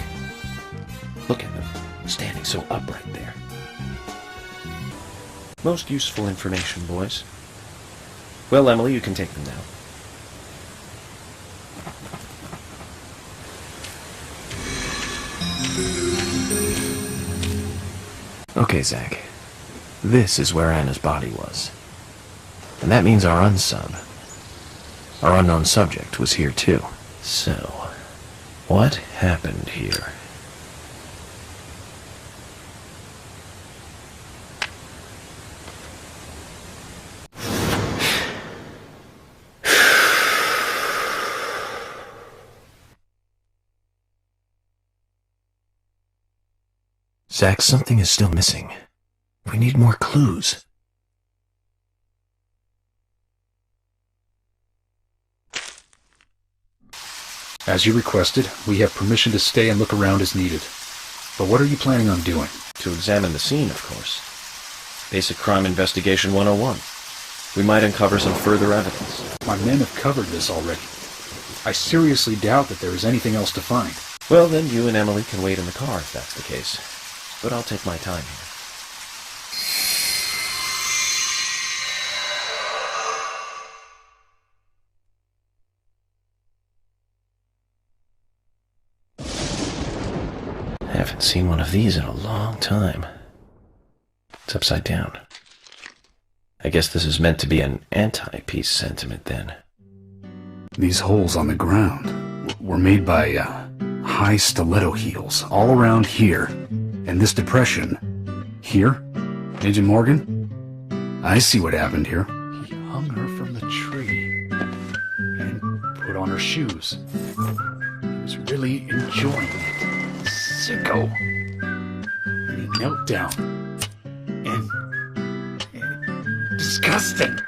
Look at them, standing so upright there. Most useful information, boys. Well, Emily, you can take them now. Okay, Zach. This is where Anna's body was. And that means our unsub, our unknown subject, was here too. So, what happened here? Zach, something is still missing. We need more clues. As you requested, we have permission to stay and look around as needed. But what are you planning on doing? To examine the scene, of course. Basic Crime Investigation 101. We might uncover some further evidence. My men have covered this already. I seriously doubt that there is anything else to find. Well, then you and Emily can wait in the car if that's the case. But I'll take my time here. Haven't seen one of these in a long time. It's upside down. I guess this is meant to be an anti-peace sentiment then. These holes on the ground were made by high stiletto heels all around here. And this depression Here? Agent Morgan? I see what happened here. He hung her from the tree and put on her shoes. He was really enjoying it. Sicko. And he knelt down. And disgusting.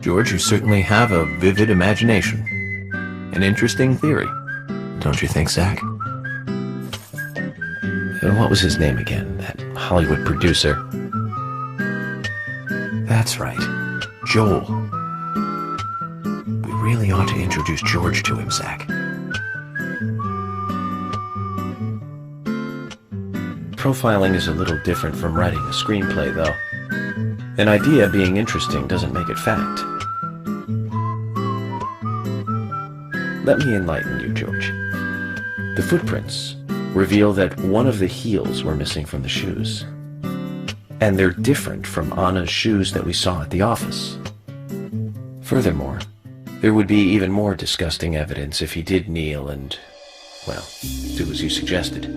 George, you certainly have a vivid imagination. An interesting theory. Don't you think, Zach? What was his name again? That Hollywood producer. That's right. Joel. We really ought to introduce George to him, Zach. Profiling is a little different from writing a screenplay, though. An idea being interesting doesn't make it fact. Let me enlighten you, George. The footprints reveal that one of the heels were missing from the shoes. And they're different from Anna's shoes that we saw at the office. Furthermore, there would be even more disgusting evidence if he did kneel and, well, do as you suggested.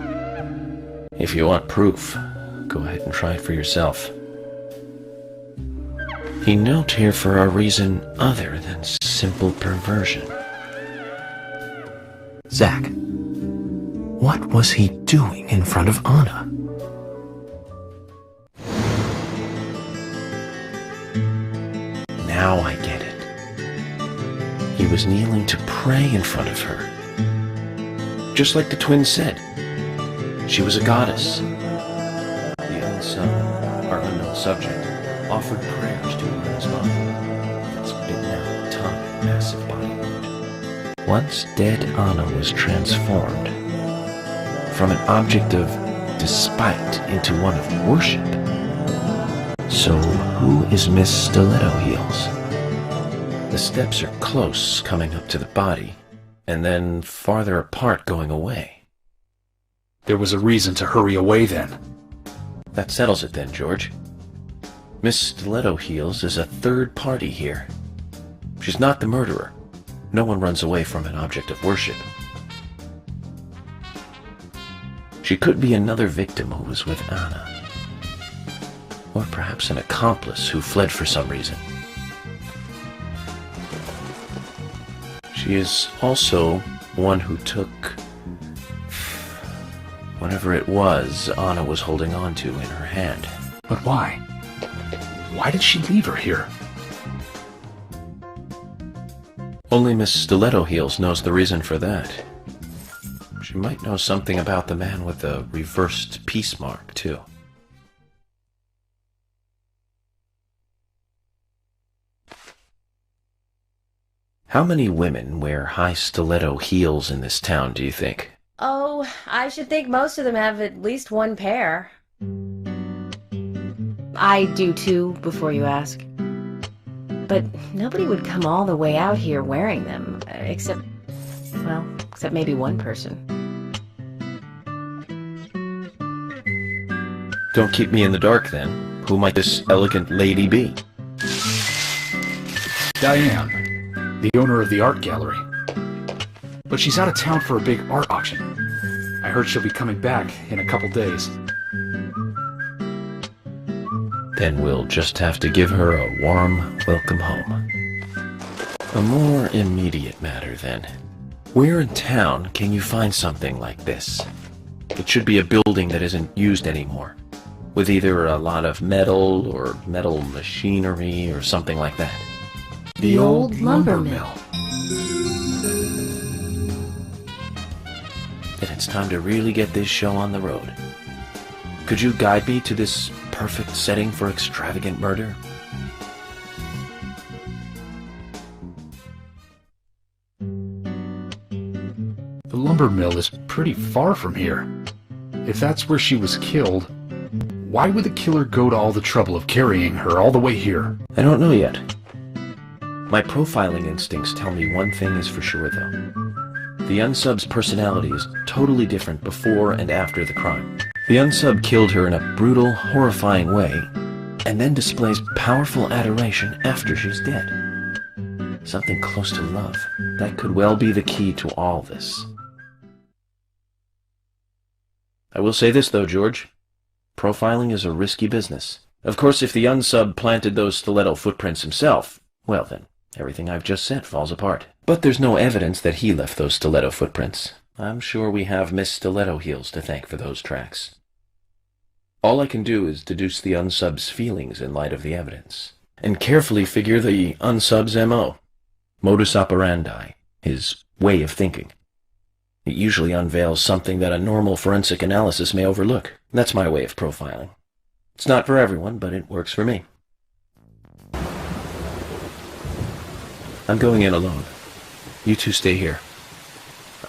If you want proof, go ahead and try it for yourself. He knelt here for a reason other than simple perversion. Zach, what was he doing in front of Anna? Now I get it. He was kneeling to pray in front of her. Just like the twins said. She was a goddess. The unsung, our unknown subject, offered prayers to Anna's mom. Its bitten out tongue and massive body wound. Once dead Anna was transformed from an object of despite into one of worship. So who is Miss Stiletto Heels? The steps are close coming up to the body, and then farther apart going away. There was a reason to hurry away then. That settles it then, George. Miss Stiletto Heels is a third party here. She's not the murderer. No one runs away from an object of worship. She could be another victim who was with Anna. Or perhaps an accomplice who fled for some reason. She is also one who took whatever it was Anna was holding on to in her hand. But why? Why did she leave her here? Only Miss Stiletto Heels knows the reason for that. She might know something about the man with the reversed peace mark, too. How many women wear high stiletto heels in this town, do you think? Oh, I should think most of them have at least one pair. I do too, before you ask. But nobody would come all the way out here wearing them, except maybe one person. Don't keep me in the dark, then. Who might this elegant lady be? Diane, the owner of the art gallery. But she's out of town for a big art auction. I heard she'll be coming back in a couple days. Then we'll just have to give her a warm welcome home. A more immediate matter, then. Where in town can you find something like this? It should be a building that isn't used anymore, with either a lot of metal or metal machinery or something like that. The old lumber mill. Then it's time to really get this show on the road. Could you guide me to this perfect setting for extravagant murder? The lumber mill is pretty far from here. If that's where she was killed, why would the killer go to all the trouble of carrying her all the way here? I don't know yet. My profiling instincts tell me one thing is for sure, though. The unsub's personality is totally different before and after the crime. The unsub killed her in a brutal, horrifying way, and then displays powerful adoration after she's dead. Something close to love. That could well be the key to all this. I will say this, though, George. Profiling is a risky business. Of course, if the unsub planted those stiletto footprints himself, well then, everything I've just said falls apart. But there's no evidence that he left those stiletto footprints. I'm sure we have Miss Stiletto Heels to thank for those tracks. All I can do is deduce the unsub's feelings in light of the evidence, and carefully figure the unsub's M.O., modus operandi, his way of thinking. It usually unveils something that a normal forensic analysis may overlook. That's my way of profiling. It's not for everyone, but it works for me. I'm going in alone. You two stay here.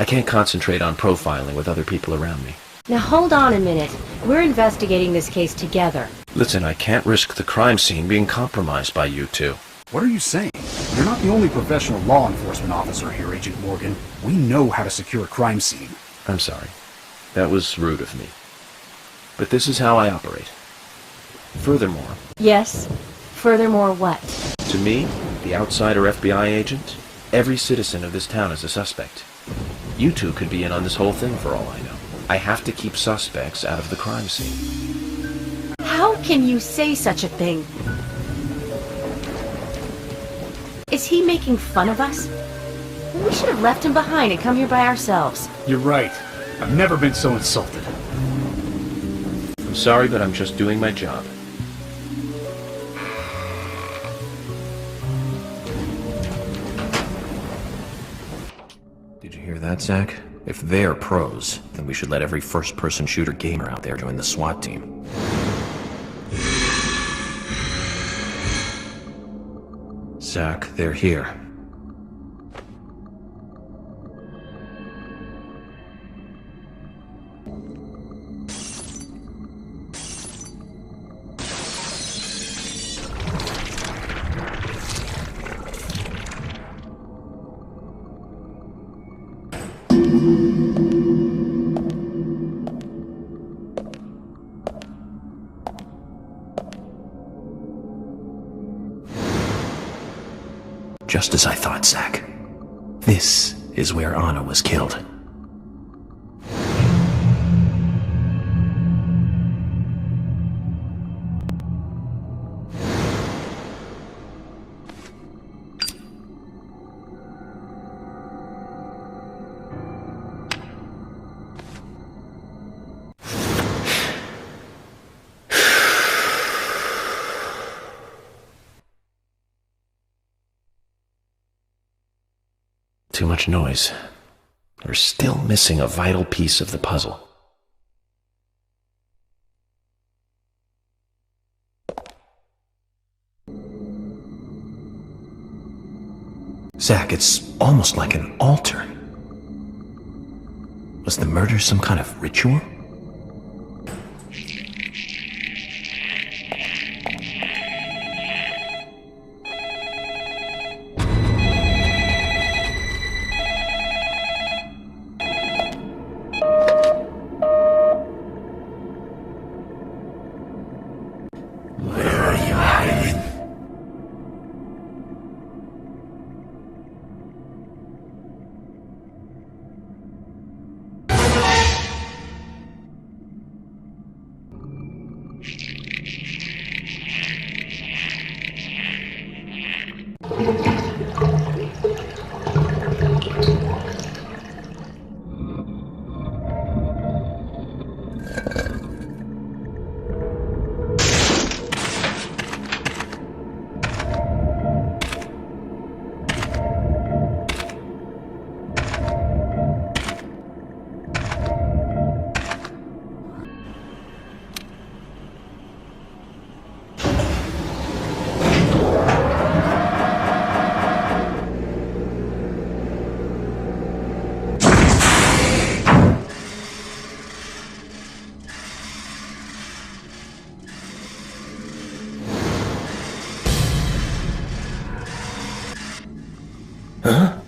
I can't concentrate on profiling with other people around me. Now hold on a minute. We're investigating this case together. Listen, I can't risk the crime scene being compromised by you two. What are you saying? You're not the only professional law enforcement officer here, Agent Morgan. We know how to secure a crime scene. I'm sorry. That was rude of me. But this is how I operate. Furthermore... Yes? Furthermore what? To me, the outsider FBI agent, every citizen of this town is a suspect. You two could be in on this whole thing for all I know. I have to keep suspects out of the crime scene. How can you say such a thing? Is he making fun of us? We should have left him behind and come here by ourselves. You're right. I've never been so insulted. I'm sorry, but I'm just doing my job. Did you hear that, Zach? If they're pros, then we should let every first-person shooter gamer out there join the SWAT team. Zach, they're here. Just as I thought, Zach. This is where Anna was killed. Too much noise. We're still missing a vital piece of the puzzle. Zach, it's almost like an altar. Was the murder some kind of ritual? Huh?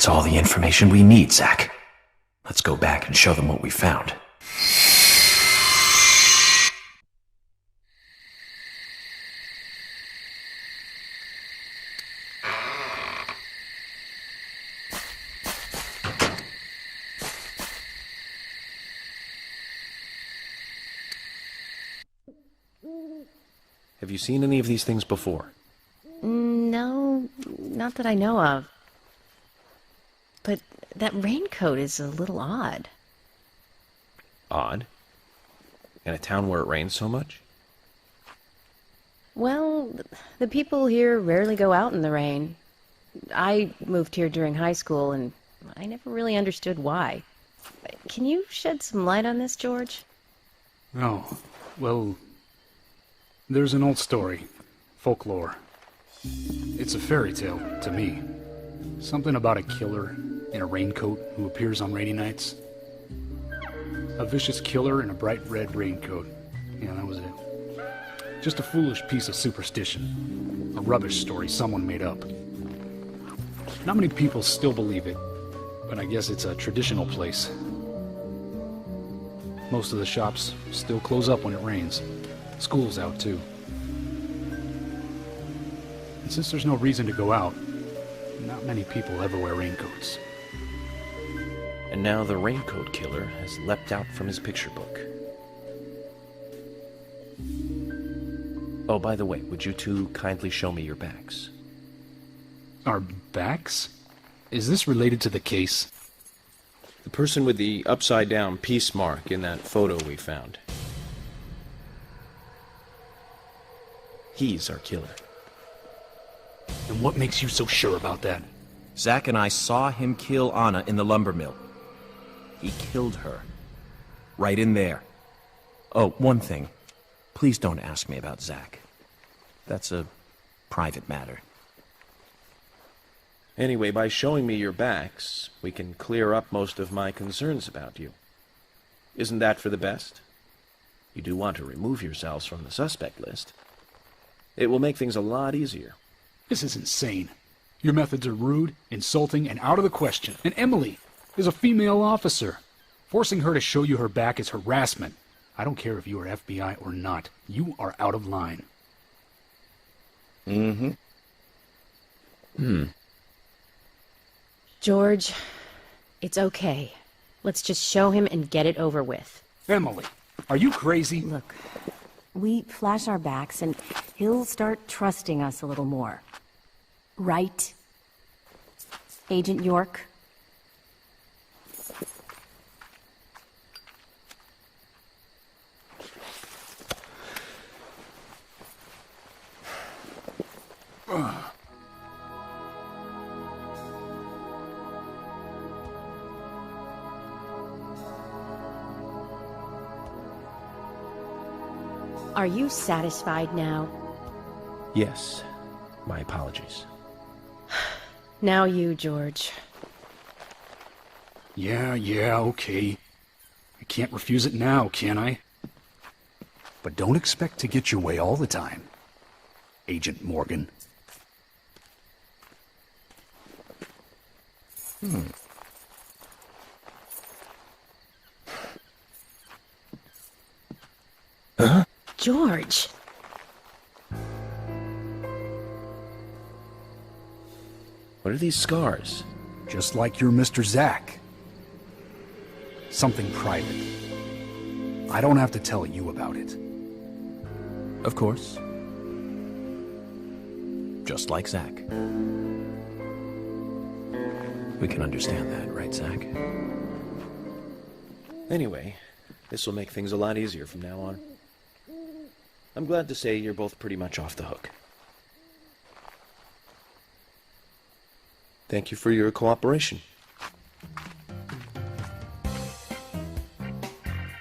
That's all the information we need, Zach. Let's go back and show them what we found. Have you seen any of these things before? No, not that I know of. But that raincoat is a little odd. Odd? In a town where it rains so much? Well, the people here rarely go out in the rain. I moved here during high school, and I never really understood why. Can you shed some light on this, George? Oh, well, there's an old story, folklore. It's a fairy tale, to me. Something about a killer in a raincoat who appears on rainy nights. A vicious killer in a bright red raincoat. Yeah, that was it. Just a foolish piece of superstition. A rubbish story someone made up. Not many people still believe it, but I guess it's a traditional place. Most of the shops still close up when it rains. School's out, too. And since there's no reason to go out, not many people ever wear raincoats. And now the raincoat killer has leapt out from his picture book. Oh, by the way, would you two kindly show me your backs? Our backs? Is this related to the case? The person with the upside-down peace mark in that photo we found. He's our killer. And what makes you so sure about that? Zach and I saw him kill Anna in the lumber mill. He killed her. Right in there. Oh, one thing. Please don't ask me about Zach. That's a private matter. Anyway, by showing me your backs, we can clear up most of my concerns about you. Isn't that for the best? You do want to remove yourselves from the suspect list. It will make things a lot easier. This is insane. Your methods are rude, insulting, and out of the question. And Emily is a female officer. Forcing her to show you her back is harassment. I don't care if you are FBI or not. You are out of line. George, it's okay. Let's just show him and get it over with. Emily, are you crazy? Look, we flash our backs and he'll start trusting us a little more. Right? Agent York? Are you satisfied now? Yes. My apologies. Now you, George. Yeah, okay. I can't refuse it now, can I? But don't expect to get your way all the time, Agent Morgan. Huh? George! What are these scars? Just like your Mr. Zach. Something private. I don't have to tell you about it. Of course. Just like Zach. We can understand that, right, Zach? Anyway, this will make things a lot easier from now on. I'm glad to say you're both pretty much off the hook. Thank you for your cooperation.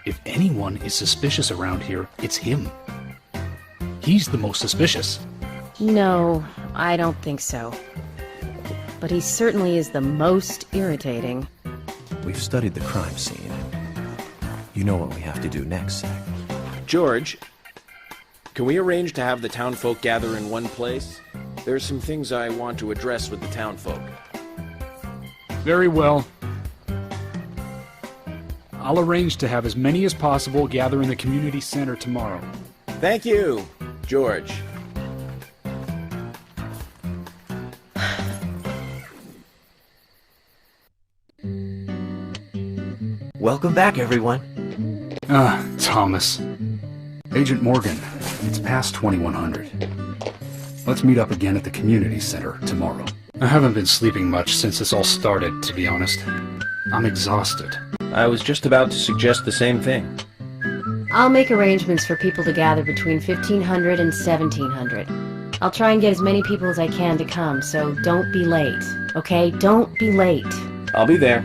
If anyone is suspicious around here, it's him. He's the most suspicious. No, I don't think so. But he certainly is the most irritating. We've studied the crime scene. You know what we have to do next, Zach. George, can we arrange to have the townfolk gather in one place? There are some things I want to address with the townfolk. Very well. I'll arrange to have as many as possible gather in the community center tomorrow. Thank you, George. Welcome back, everyone. Thomas. Agent Morgan, it's past 2100. Let's meet up again at the community center tomorrow. I haven't been sleeping much since this all started, to be honest. I'm exhausted. I was just about to suggest the same thing. I'll make arrangements for people to gather between 1500 and 1700. I'll try and get as many people as I can to come, so don't be late, okay? Don't be late. I'll be there.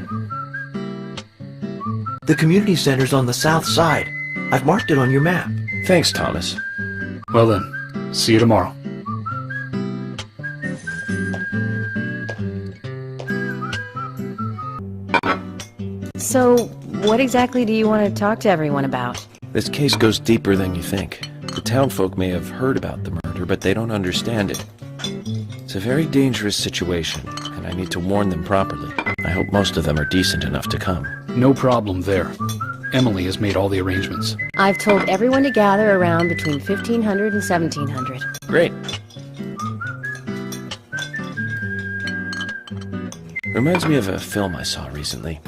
The community center's on the south side. I've marked it on your map. Thanks, Thomas. Well then, see you tomorrow. So, what exactly do you want to talk to everyone about? This case goes deeper than you think. The townfolk may have heard about the murder, but they don't understand it. It's a very dangerous situation, and I need to warn them properly. I hope most of them are decent enough to come. No problem there. Emily has made all the arrangements. I've told everyone to gather around between 1500 and 1700. Great. Reminds me of a film I saw recently.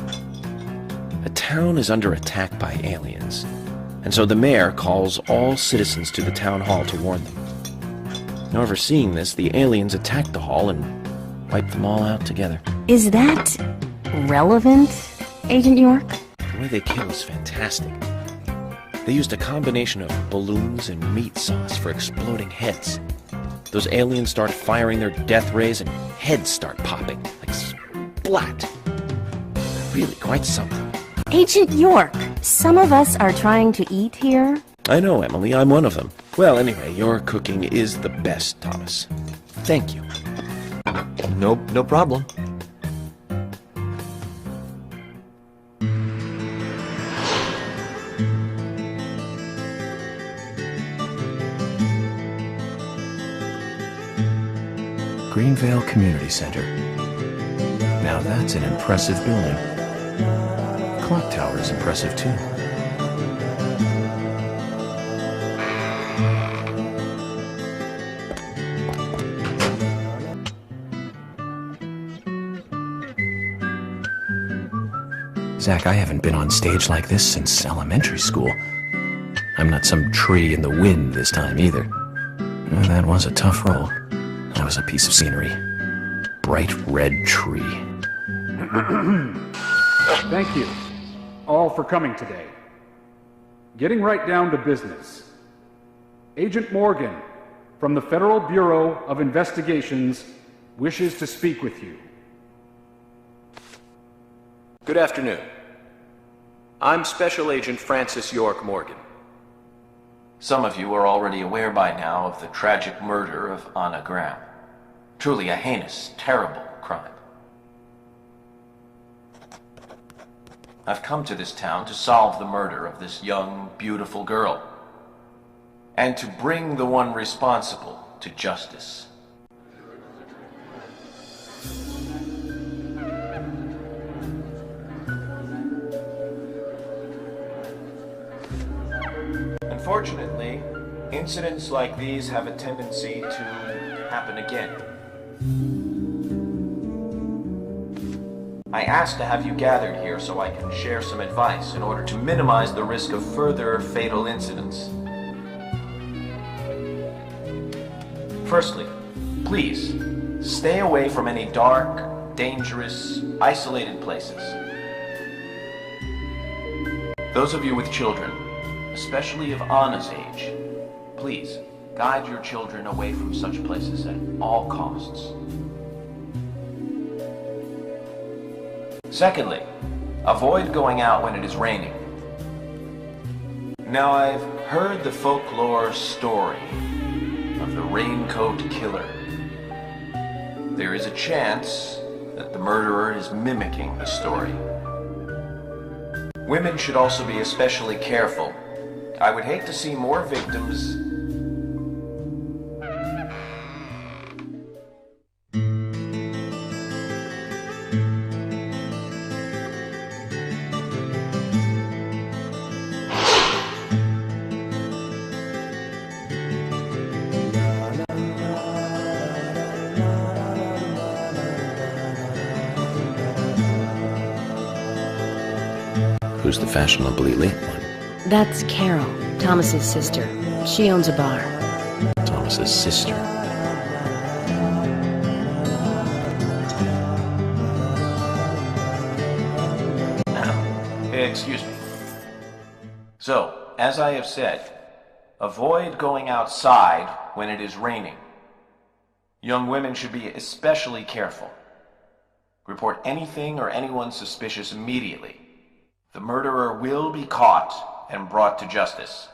A town is under attack by aliens, and so the mayor calls all citizens to the town hall to warn them. However, seeing this, the aliens attack the hall and wipe them all out together. Is that relevant, Agent York? The way they kill is fantastic. They used a combination of balloons and meat sauce for exploding heads. Those aliens start firing their death rays and heads start popping, like splat. Really quite something. Agent York, some of us are trying to eat here. I know, Emily, I'm one of them. Well, anyway, your cooking is the best, Thomas. Thank you. No problem. Greenvale Community Center. Now that's an impressive building. Clock tower is impressive too. Zach, I haven't been on stage like this since elementary school. I'm not some tree in the wind this time either. That was a tough role. That was a piece of scenery. Bright red tree. Thank you all for coming today. Getting right down to business. Agent Morgan from the Federal Bureau of Investigations wishes to speak with you. Good afternoon. I'm Special Agent Francis York Morgan. Some of you are already aware by now of the tragic murder of Anna Graham. Truly a heinous, terrible crime. I've come to this town to solve the murder of this young, beautiful girl, and to bring the one responsible to justice. Unfortunately, incidents like these have a tendency to happen again. I asked to have you gathered here so I can share some advice in order to minimize the risk of further fatal incidents. Firstly, please, stay away from any dark, dangerous, isolated places. Those of you with children, especially of Anna's age, please, guide your children away from such places at all costs. Secondly, avoid going out when it is raining. Now, I've heard the folklore story of the raincoat killer. There is a chance that the murderer is mimicking the story. Women should also be especially careful. I would hate to see more victims. Who's the fashionably late one? That's Carol, Thomas's sister. She owns a bar. Thomas's sister. Excuse me. So, as I have said, avoid going outside when it is raining. Young women should be especially careful. Report anything or anyone suspicious immediately. The murderer will be caught and brought to justice.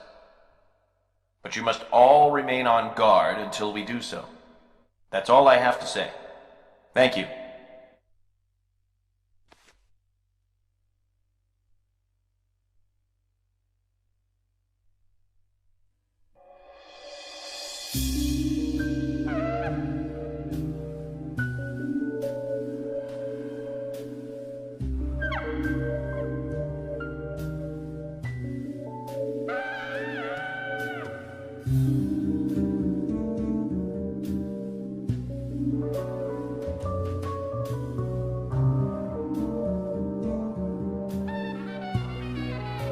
But you must all remain on guard until we do so. That's all I have to say. Thank you.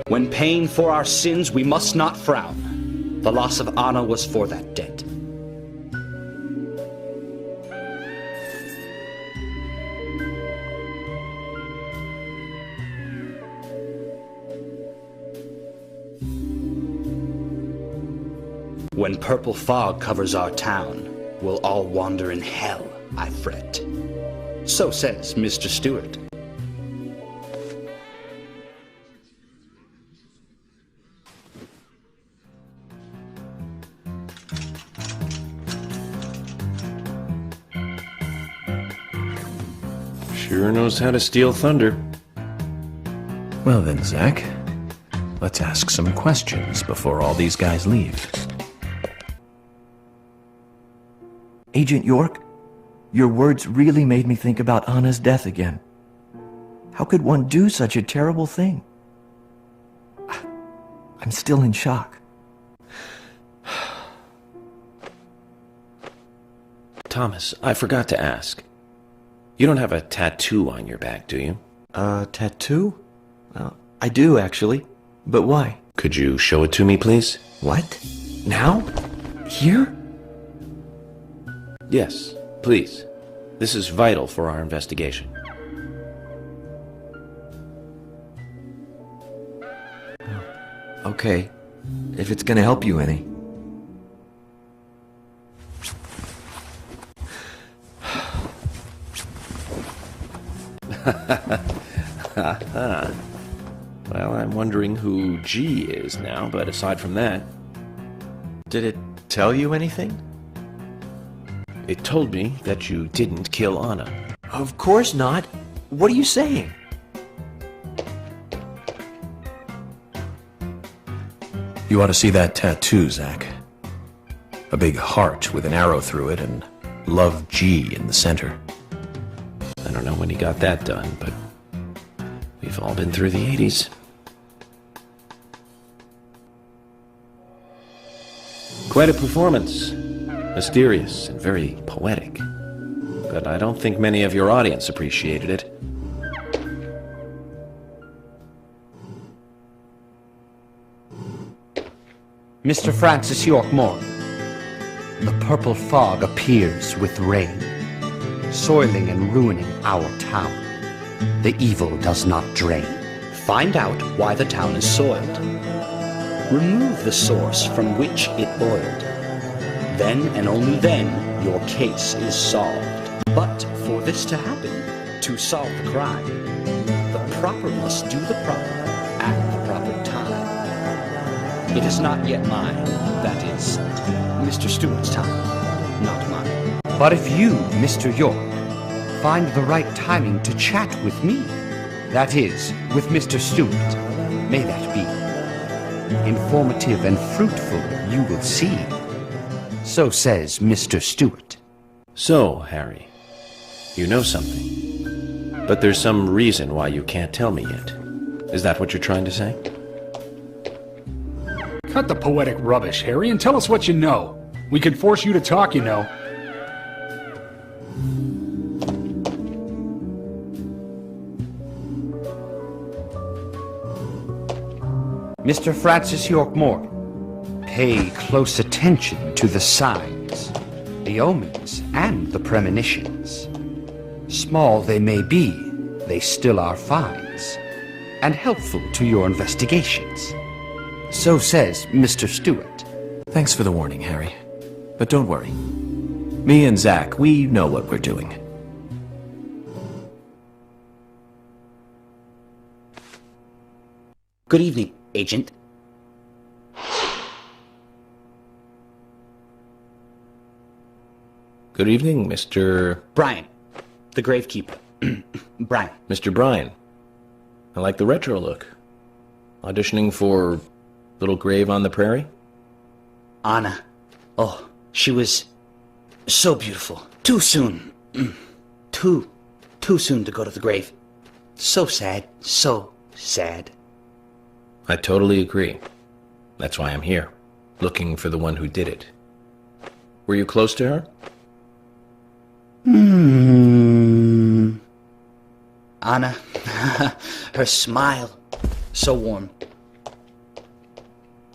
When paying for our sins, we must not frown. The loss of Anna was for that debt. When purple fog covers our town, we'll all wander in hell, I fret. So says Mr. Stewart. Sure knows how to steal thunder. Well then, Zach, let's ask some questions before all these guys leave. Agent York, your words really made me think about Anna's death again. How could one do such a terrible thing? I'm still in shock. Thomas, I forgot to ask. You don't have a tattoo on your back, do you? Tattoo? I do, actually. But why? Could you show it to me, please? What? Now? Here? Yes, please. This is vital for our investigation. Okay, if it's gonna help you any. Well, I'm wondering who G is now, but aside from that... Did it tell you anything? It told me that you didn't kill Anna. Of course not. What are you saying? You ought to see that tattoo, Zach. A big heart with an arrow through it and Love G in the center. I don't know when he got that done, but we've all been through the 80s. Quite a performance. Mysterious and very poetic. But I don't think many of your audience appreciated it. Mr. Francis York Morgan, the purple fog appears with rain, soiling and ruining our town. The evil does not drain. Find out why the town is soiled. Remove the source from which it boiled. Then and only then your case is solved. But for this to happen, to solve the crime, the proper must do the proper at the proper time. It is not yet mine, that is, Mr. Stewart's time, not mine. But if you, Mr. York, find the right timing to chat with me, that is, with Mr. Stewart, may that be. Informative and fruitful, you will see. So says Mr. Stewart. So, Harry, you know something. But there's some reason why you can't tell me yet. Is that what you're trying to say? Cut the poetic rubbish, Harry, and tell us what you know. We could force you to talk, you know. Mr. Francis York Morgan, pay close attention to the signs, the omens, and the premonitions. Small they may be, they still are finds, and helpful to your investigations. So says Mr. Stewart. Thanks for the warning, Harry. But don't worry. Me and Zach, we know what we're doing. Good evening, Agent. Good evening, Mr. Brian, the gravekeeper. Brian. Mr. Brian. I like the retro look. Auditioning for Little Grave on the Prairie? Anna. Oh, she was so beautiful. Too soon. Too soon to go to the grave. So sad. So sad. I totally agree. That's why I'm here, looking for the one who did it. Were you close to her? Anna, her smile, so warm.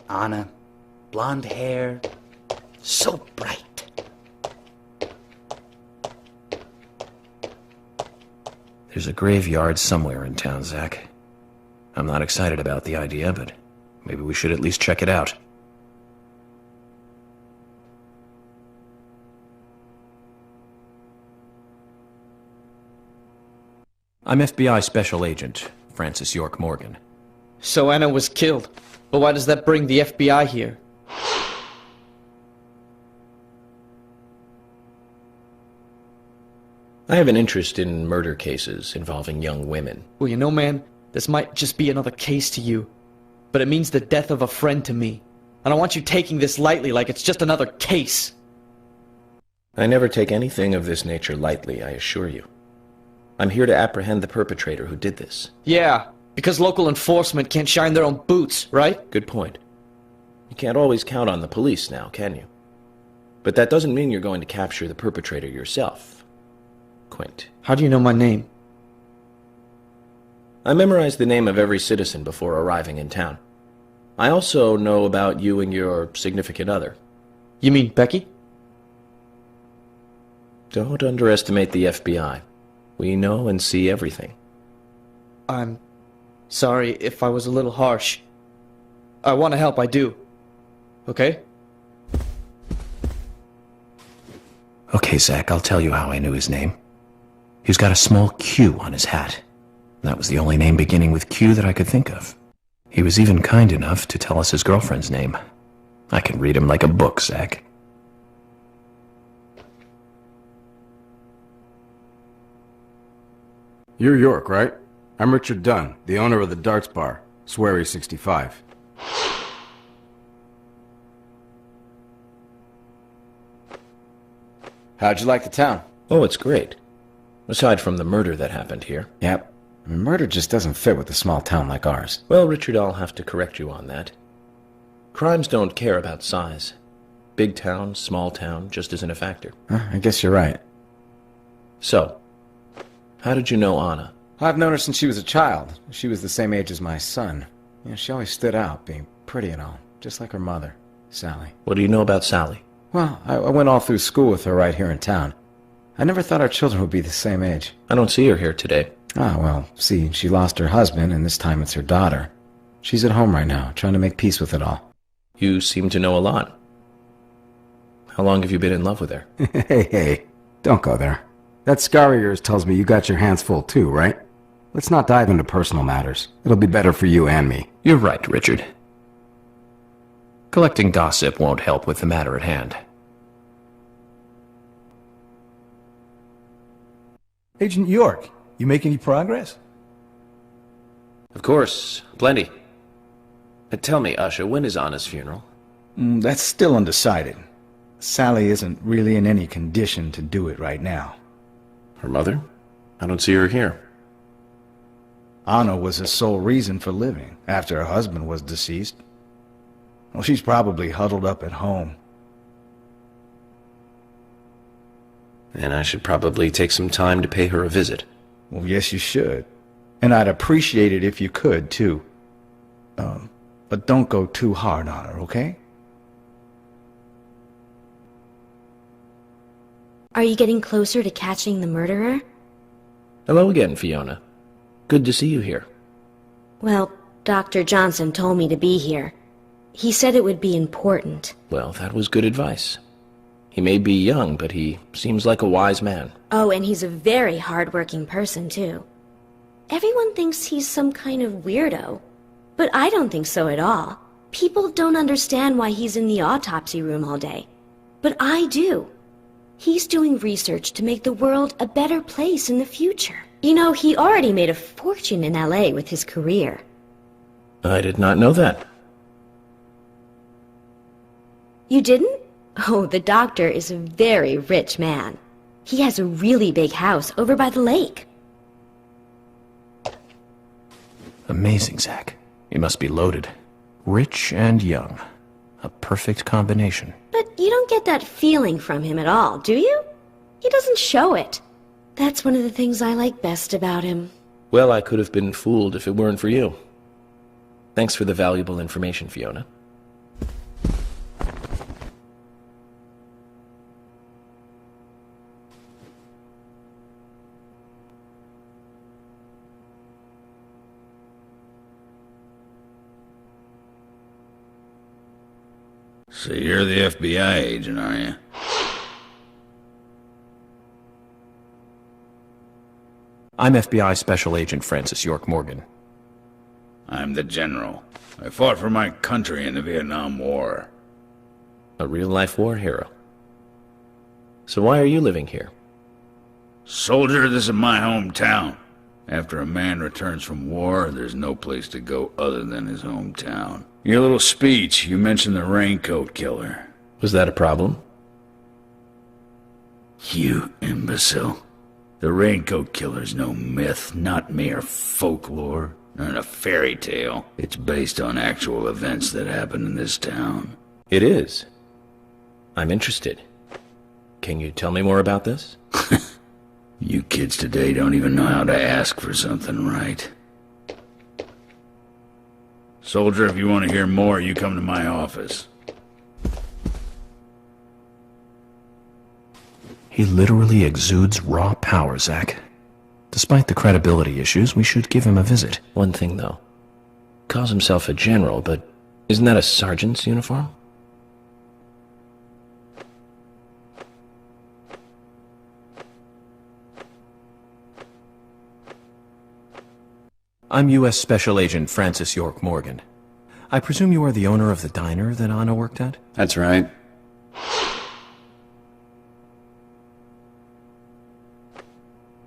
Anna, blonde hair, so bright. There's a graveyard somewhere in town, Zach. I'm not excited about the idea, but maybe we should at least check it out. I'm FBI Special Agent Francis York Morgan. So Anna was killed, but why does that bring the FBI here? I have an interest in murder cases involving young women. Well, you know, man, this might just be another case to you, but it means the death of a friend to me. I don't want you taking this lightly like it's just another case. I never take anything of this nature lightly, I assure you. I'm here to apprehend the perpetrator who did this. Yeah, because local enforcement can't shine their own boots, right? Good point. You can't always count on the police now, can you? But that doesn't mean you're going to capture the perpetrator yourself, Quint. How do you know my name? I memorized the name of every citizen before arriving in town. I also know about you and your significant other. You mean Becky? Don't underestimate the FBI. We know and see everything. I'm sorry if I was a little harsh. I want to help, I do. Okay? Okay, Zach, I'll tell you how I knew his name. He's got a small Q on his hat. That was the only name beginning with Q that I could think of. He was even kind enough to tell us his girlfriend's name. I can read him like a book, Zach. You're York, right? I'm Richard Dunn, the owner of the Darts Bar, Swery 65. How'd you like the town? Oh, it's great. Aside from the murder that happened here. Yep. Murder just doesn't fit with a small town like ours. Well, Richard, I'll have to correct you on that. Crimes don't care about size. Big town, small town, just isn't a factor. I guess you're right. So, how did you know Anna? I've known her since she was a child. She was the same age as my son. You know, she always stood out, being pretty and all, just like her mother, Sally. What do you know about Sally? Well, I went all through school with her right here in town. I never thought our children would be the same age. I don't see her here today. Ah, well, see, she lost her husband, and this time it's her daughter. She's at home right now, trying to make peace with it all. You seem to know a lot. How long have you been in love with her? Hey, don't go there. That scar of yours tells me you got your hands full too, right? Let's not dive into personal matters. It'll be better for you and me. You're right, Richard. Collecting gossip won't help with the matter at hand. Agent York, you make any progress? Of course, plenty. Tell me, Usha, when is Anna's funeral? That's still undecided. Sally isn't really in any condition to do it right now. Her mother? I don't see her here. Anna was his sole reason for living after her husband was deceased. Well, she's probably huddled up at home. And I should probably take some time to pay her a visit. Well, yes, you should. And I'd appreciate it if you could, too. But don't go too hard on her, okay? Are you getting closer to catching the murderer? Hello again, Fiona. Good to see you here. Well, Dr. Johnson told me to be here. He said it would be important. Well, that was good advice. He may be young, but he seems like a wise man. Oh, and he's a very hard-working person, too. Everyone thinks he's some kind of weirdo, but I don't think so at all. People don't understand why he's in the autopsy room all day, but I do. He's doing research to make the world a better place in the future. You know, he already made a fortune in LA with his career. I did not know that. You didn't? Oh, the doctor is a very rich man. He has a really big house over by the lake. Amazing, Zach. He must be loaded. Rich and young. A perfect combination. But you don't get that feeling from him at all, do you? He doesn't show it. That's one of the things I like best about him. Well, I could have been fooled if it weren't for you. Thanks for the valuable information, Fiona. So you're the FBI agent, are you? I'm FBI Special Agent Francis York Morgan. I'm the general. I fought for my country in the Vietnam War. A real-life war hero. So why are you living here? Soldier, this is my hometown. After a man returns from war, there's no place to go other than his hometown. Your little speech, you mentioned the raincoat killer. Was that a problem? You imbecile. The raincoat killer's no myth, not mere folklore, not a fairy tale. It's based on actual events that happened in this town. It is. I'm interested. Can you tell me more about this? You kids today don't even know how to ask for something right. Soldier, if you want to hear more, you come to my office. He literally exudes raw power, Zach. Despite the credibility issues, we should give him a visit. One thing, though. Calls himself a general, but isn't that a sergeant's uniform? I'm U.S. Special Agent Francis York Morgan. I presume you are the owner of the diner that Anna worked at? That's right.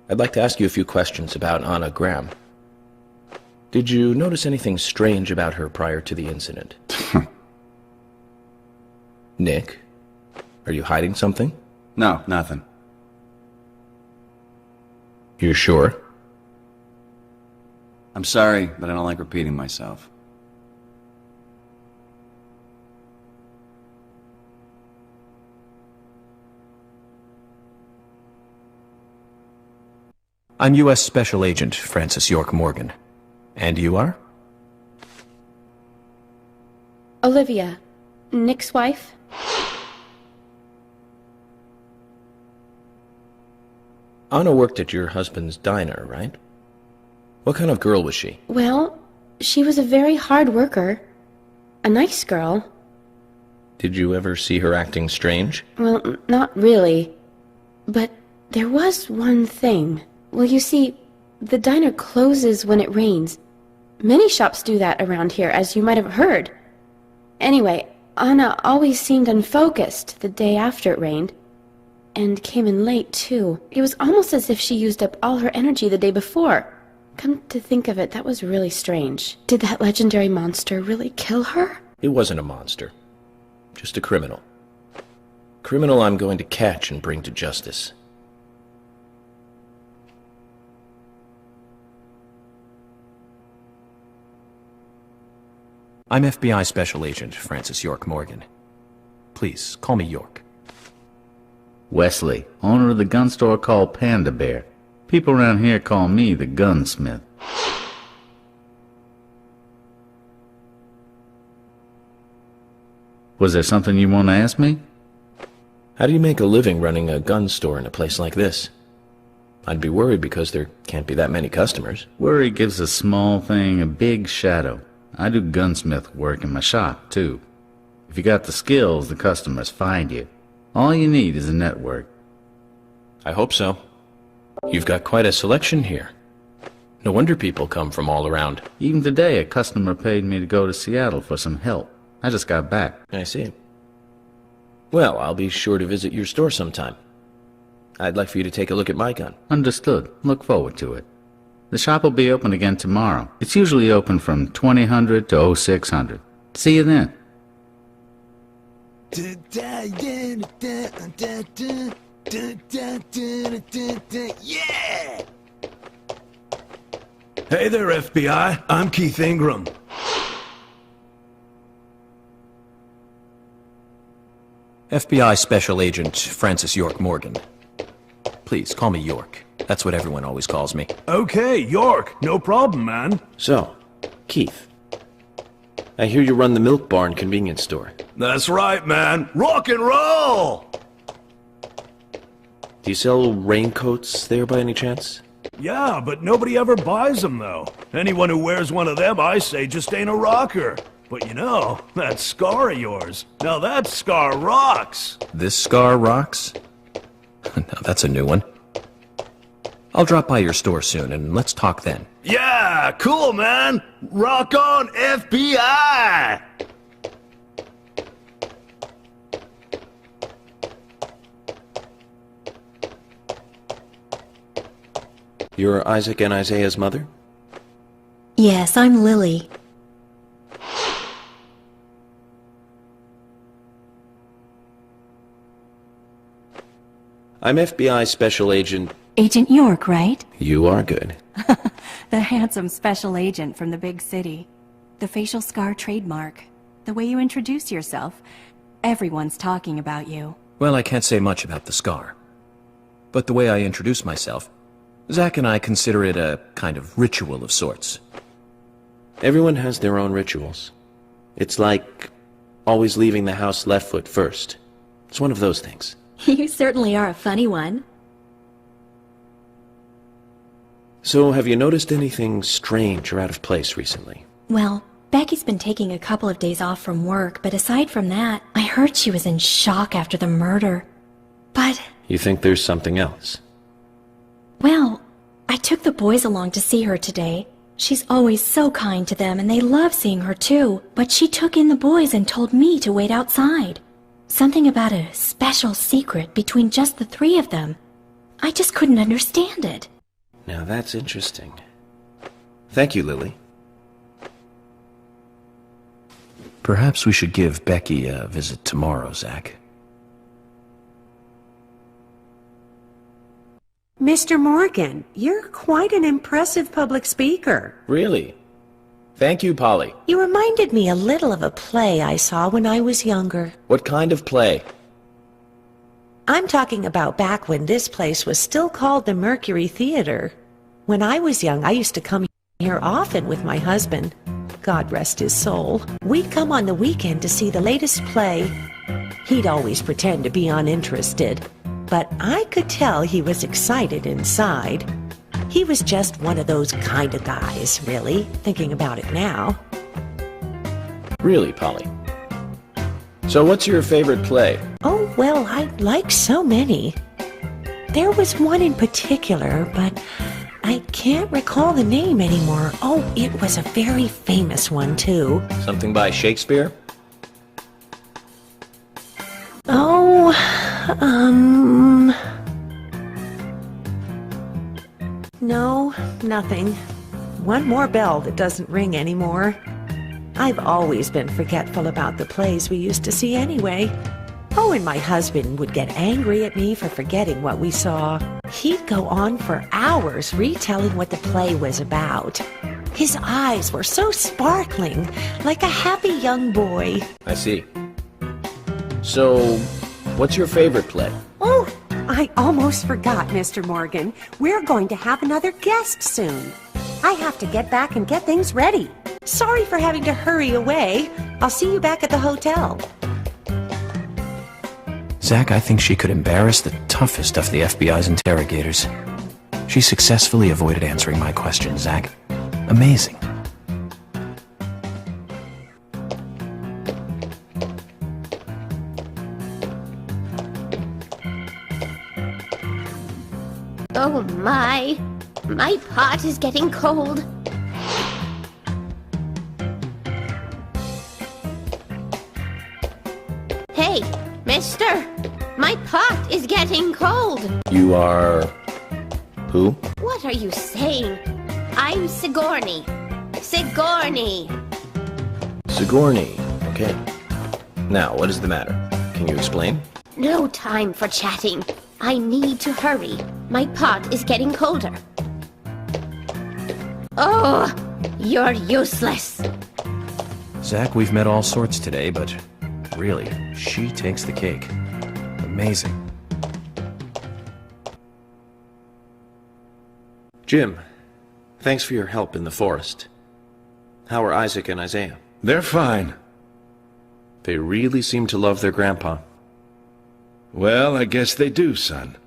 I'd like to ask you a few questions about Anna Graham. Did you notice anything strange about her prior to the incident? Nick, are you hiding something? No, nothing. You're sure? I'm sorry, but I don't like repeating myself. I'm U.S. Special Agent Francis York Morgan. And you are? Olivia, Nick's wife. Anna worked at your husband's diner, right? What kind of girl was she? Well, she was a very hard worker. A nice girl. Did you ever see her acting strange? Well, not really. But there was one thing. Well, you see, the diner closes when it rains. Many shops do that around here, as you might have heard. Anyway, Anna always seemed unfocused the day after it rained. And came in late, too. It was almost as if she used up all her energy the day before. Come to think of it, that was really strange. Did that legendary monster really kill her? It wasn't a monster. Just a criminal. Criminal I'm going to catch and bring to justice. I'm FBI Special Agent Francis York Morgan. Please, call me York. Wesley, owner of the gun store called Panda Bear. People around here call me the gunsmith. Was there something you want to ask me? How do you make a living running a gun store in a place like this? I'd be worried because there can't be that many customers. Worry gives a small thing a big shadow. I do gunsmith work in my shop, too. If you got the skills, the customers find you. All you need is a network. I hope so. You've got quite a selection here. No wonder people come from all around. Even today, a customer paid me to go to Seattle for some help. I just got back. I see. Well, I'll be sure to visit your store sometime. I'd like for you to take a look at my gun. Understood. Look forward to it. The shop will be open again tomorrow. It's usually open from 2000 to 0600. See you then. Yeah! Hey there, FBI. I'm Keith Ingram. FBI Special Agent Francis York Morgan. Please, call me York. That's what everyone always calls me. Okay, York. No problem, man. So, Keith, I hear you run the Milk Barn convenience store. That's right, man. Rock and roll! Do you sell raincoats there by any chance? Yeah, but nobody ever buys them, though. Anyone who wears one of them, I say, just ain't a rocker. But you know, that scar of yours, now that scar rocks! This scar rocks? Now that's a new one. I'll drop by your store soon, and let's talk then. Yeah, cool, man! Rock on, FBI! You're Isaac and Isaiah's mother? Yes, I'm Lily. I'm FBI Special Agent... Agent York, right? You are good. The handsome special agent from the big city. The facial scar trademark. The way you introduce yourself. Everyone's talking about you. Well, I can't say much about the scar. But the way I introduce myself, Zach and I consider it a kind of ritual of sorts. Everyone has their own rituals. It's like always leaving the house left foot first. It's one of those things. You certainly are a funny one. So, have you noticed anything strange or out of place recently? Well, Becky's been taking a couple of days off from work, but aside from that, I heard she was in shock after the murder. But... You think there's something else? Well, I took the boys along to see her today. She's always so kind to them, and they love seeing her too. But she took in the boys and told me to wait outside. Something about a special secret between just the three of them. I just couldn't understand it. Now that's interesting. Thank you, Lily. Perhaps we should give Becky a visit tomorrow, Zach. Mr. Morgan, you're quite an impressive public speaker. Really? Thank you, Polly. You reminded me a little of a play I saw when I was younger. What kind of play? I'm talking about back when this place was still called the Mercury Theater. When I was young, I used to come here often with my husband. God rest his soul. We'd come on the weekend to see the latest play. He'd always pretend to be uninterested, but I could tell he was excited inside. He was just one of those kind of guys, really, thinking about it now. Really, Polly? So what's your favorite play? Oh, well, I like so many. There was one in particular, but I can't recall the name anymore. Oh, it was a very famous one, too. Something by Shakespeare? Oh, No, nothing. One more bell that doesn't ring anymore. I've always been forgetful about the plays we used to see anyway. Oh, and my husband would get angry at me for forgetting what we saw. He'd go on for hours retelling what the play was about. His eyes were so sparkling, like a happy young boy. I see. So, what's your favorite play? Oh, I almost forgot, Mr. Morgan. We're going to have another guest soon. I have to get back and get things ready. Sorry for having to hurry away. I'll see you back at the hotel. Zach, I think she could embarrass the toughest of the FBI's interrogators. She successfully avoided answering my question, Zach. Amazing. Oh my pot is getting cold. Hey, mister, my pot is getting cold. You are... who? What are you saying? I'm Sigourney. Sigourney. Sigourney. Okay. Now, what is the matter? Can you explain? No time for chatting. I need to hurry. My pot is getting colder. Oh, you're useless. Zach, we've met all sorts today, but really, she takes the cake. Amazing. Jim, thanks for your help in the forest. How are Isaac and Isaiah? They're fine. They really seem to love their grandpa. Well, I guess they do, son.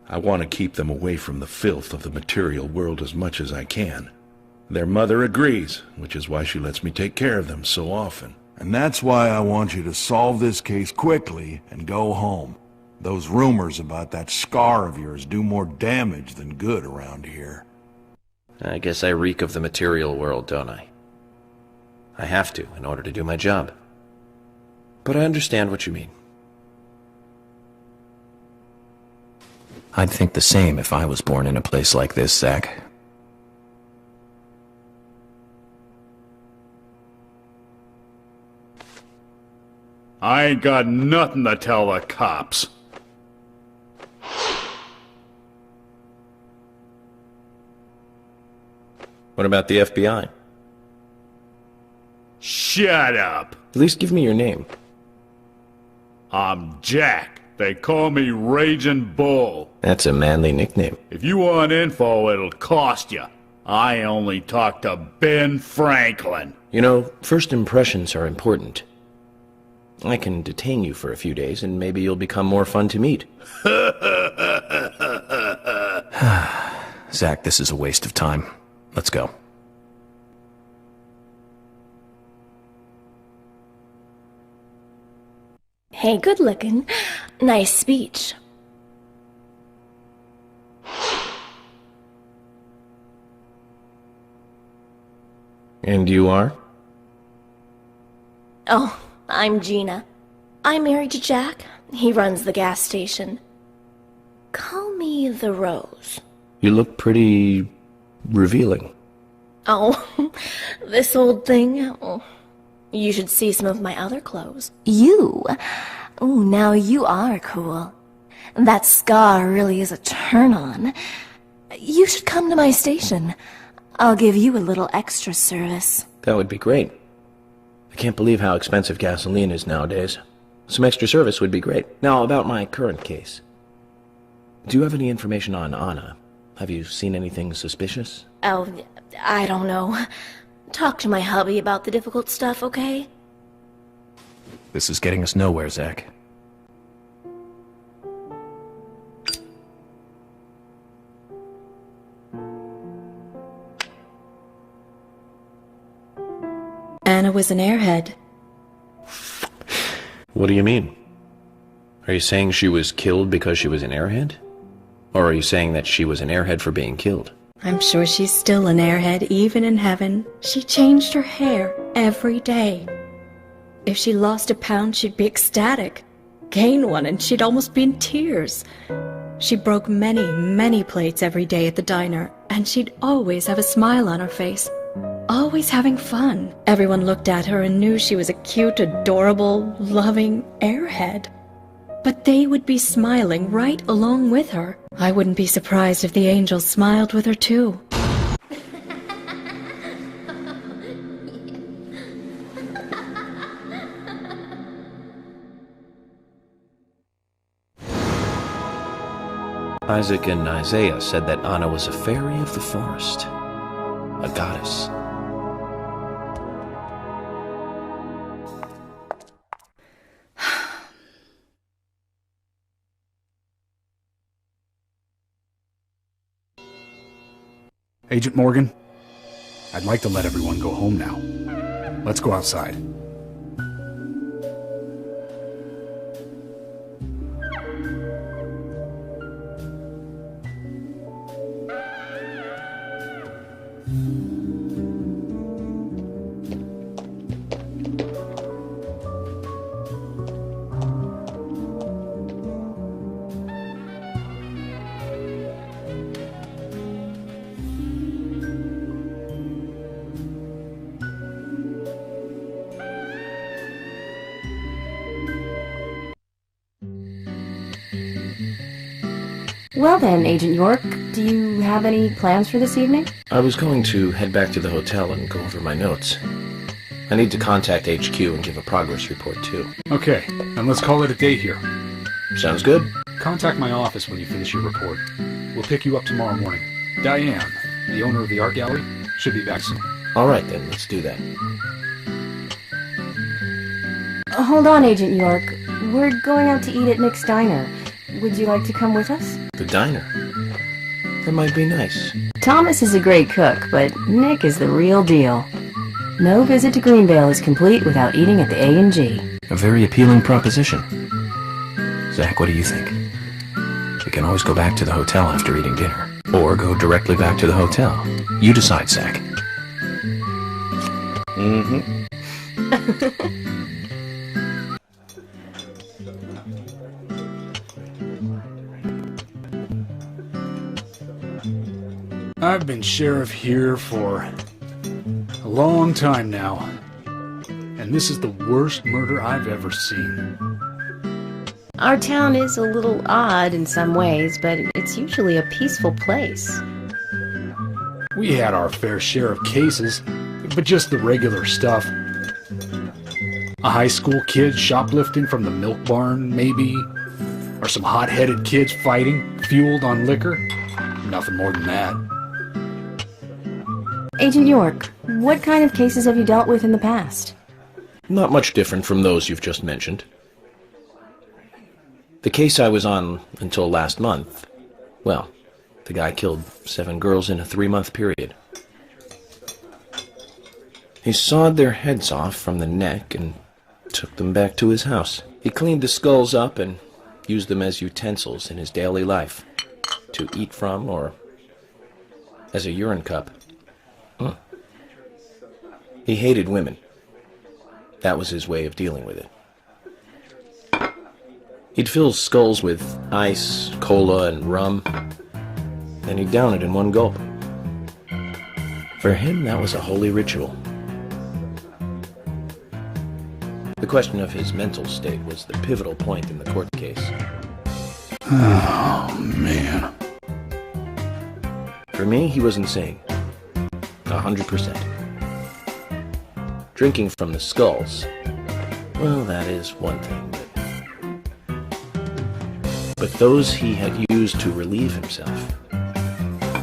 I want to keep them away from the filth of the material world as much as I can. Their mother agrees, which is why she lets me take care of them so often. And that's why I want you to solve this case quickly and go home. Those rumors about that scar of yours do more damage than good around here. I guess I reek of the material world, don't I? I have to, in order to do my job. But I understand what you mean. I'd think the same if I was born in a place like this, Zach. I ain't got nothing to tell the cops. What about the FBI? Shut up! At least give me your name. I'm Jack. They call me Raging Bull. That's a manly nickname. If you want info, it'll cost you. I only talk to Ben Franklin. You know, first impressions are important. I can detain you for a few days, and maybe you'll become more fun to meet. Zach, this is a waste of time. Let's go. Hey, good looking. Nice speech. And you are? Oh, I'm Gina. I'm married to Jack. He runs the gas station. Call me the Rose. You look pretty... revealing. Oh, this old thing. Oh, you should see some of my other clothes. You? Ooh, now you are cool. That scar really is a turn-on. You should come to my station. I'll give you a little extra service. That would be great. I can't believe how expensive gasoline is nowadays. Some extra service would be great. Now, about my current case. Do you have any information on Anna? Have you seen anything suspicious? Oh, I don't know. Talk to my hubby about the difficult stuff, okay? This is getting us nowhere, Zach. Anna was an airhead. What do you mean? Are you saying she was killed because she was an airhead? Or are you saying that she was an airhead for being killed? I'm sure she's still an airhead, even in heaven. She changed her hair every day. If she lost a pound, she'd be ecstatic. Gain one, and she'd almost be in tears. She broke many, many plates every day at the diner, and she'd always have a smile on her face. Always having fun. Everyone looked at her and knew she was a cute, adorable, loving airhead. But they would be smiling right along with her. I wouldn't be surprised if the angels smiled with her too. Isaac and Isaiah said that Anna was a fairy of the forest. A goddess. Agent Morgan, I'd like to let everyone go home now. Let's go outside. Well then, Agent York, do you have any plans for this evening? I was going to head back to the hotel and go over my notes. I need to contact HQ and give a progress report, too. Okay, then let's call it a day here. Sounds good. Contact my office when you finish your report. We'll pick you up tomorrow morning. Diane, the owner of the art gallery, should be back soon. All right, then. Let's do that. Hold on, Agent York. We're going out to eat at Nick's Diner. Would you like to come with us? The diner? That might be nice. Thomas is a great cook, but Nick is the real deal. No visit to Greenvale is complete without eating at the A&G. A very appealing proposition. Zach, what do you think? We can always go back to the hotel after eating dinner. Or go directly back to the hotel. You decide, Zach. Mm-hmm. I've been sheriff here for a long time now, and this is the worst murder I've ever seen. Our town is a little odd in some ways, but it's usually a peaceful place. We had our fair share of cases, but just the regular stuff. A high school kid shoplifting from the milk barn, maybe? Or some hot-headed kids fighting, fueled on liquor? Nothing more than that. Agent York, what kind of cases have you dealt with in the past? Not much different from those you've just mentioned. The case I was on until last month, well, the guy killed 7 girls in a 3-month period. He sawed their heads off from the neck and took them back to his house. He cleaned the skulls up and used them as utensils in his daily life, to eat from or as a urine cup. He hated women. That was his way of dealing with it. He'd fill skulls with ice, cola, and rum, then he'd down it in one gulp. For him, that was a holy ritual. The question of his mental state was the pivotal point in the court case. Oh, man. For me, he was insane. 100%. Drinking from the skulls, well, that is one thing, but those he had used to relieve himself,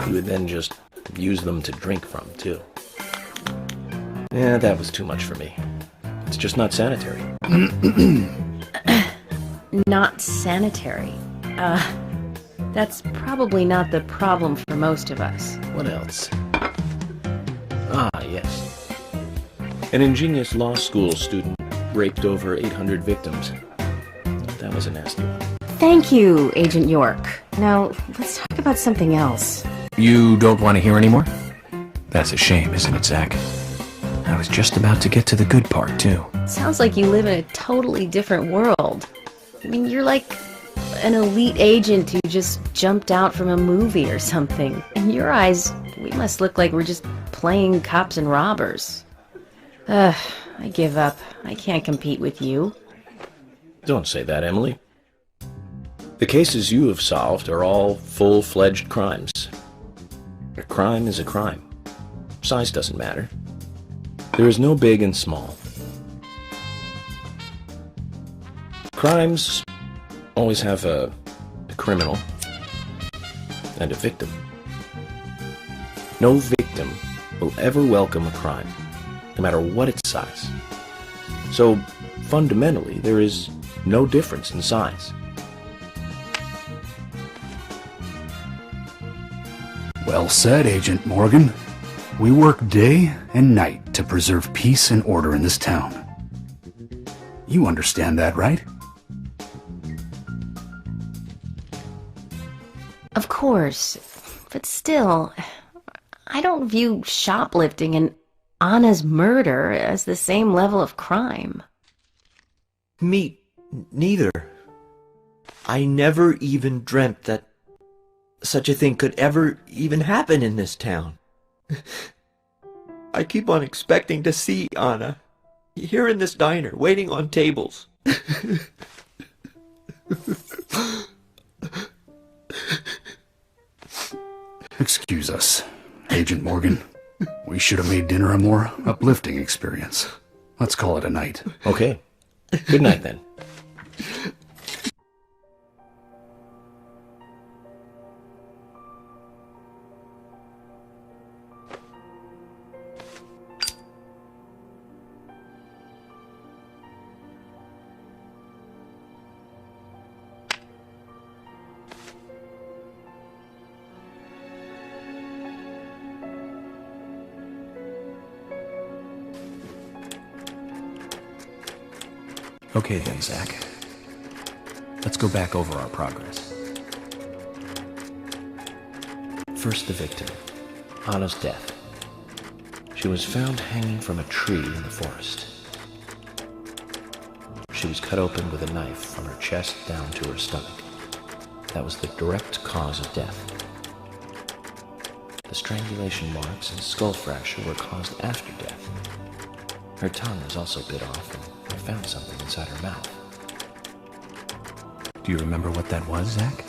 he would then just use them to drink from, too. Yeah, that was too much for me. It's just not sanitary. Not sanitary. That's probably not the problem for most of us. What else? Ah, yes. An ingenious law school student raped over 800 victims. That was a nasty one. Thank you, Agent York. Now, let's talk about something else. You don't want to hear anymore? That's a shame, isn't it, Zach? I was just about to get to the good part, too. Sounds like you live in a totally different world. I mean, you're like an elite agent who just jumped out from a movie or something. In your eyes, we must look like we're just playing cops and robbers. I give up. I can't compete with you. Don't say that, Emily. The cases you have solved are all full-fledged crimes. A crime is a crime. Size doesn't matter. There is no big and small. Crimes always have a criminal and a victim. No victim will ever welcome a crime, no matter what its size. So, fundamentally, there is no difference in size. Well said, Agent Morgan. We work day and night to preserve peace and order in this town. You understand that, right? Of course, but still, I don't view shoplifting and Anna's murder as the same level of crime. Me neither. I never even dreamt that such a thing could ever even happen in this town. I keep on expecting to see Anna here in this diner, waiting on tables. Excuse us, Agent Morgan. We should have made dinner a more uplifting experience. Let's call it a night. Okay. Good night, then. Okay then, Zach. Let's go back over our progress. First, the victim, Anna's death. She was found hanging from a tree in the forest. She was cut open with a knife from her chest down to her stomach. That was the direct cause of death. The strangulation marks and skull fracture were caused after death. Her tongue was also bit off, and I found something inside her mouth. Do you remember what that was, Zach?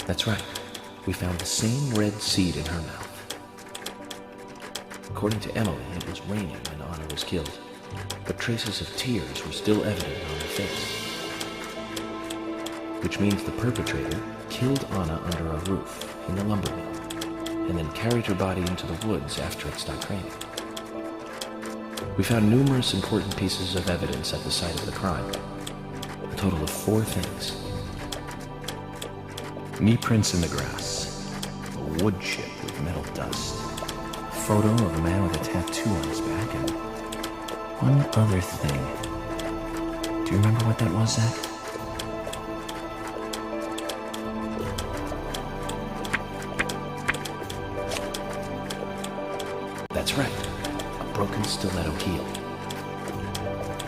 That's right. We found the same red seed in her mouth. According to Emily, it was raining when Anna was killed, but traces of tears were still evident on her face. Which means the perpetrator killed Anna under a roof in the lumber mill, and then carried her body into the woods after it stopped raining. We found numerous important pieces of evidence at the site of the crime. A total of 4 things. Knee prints in the grass, a wood chip with metal dust, a photo of a man with a tattoo on his back, and one other thing. Do you remember what that was, Zach? That's right, a broken stiletto heel.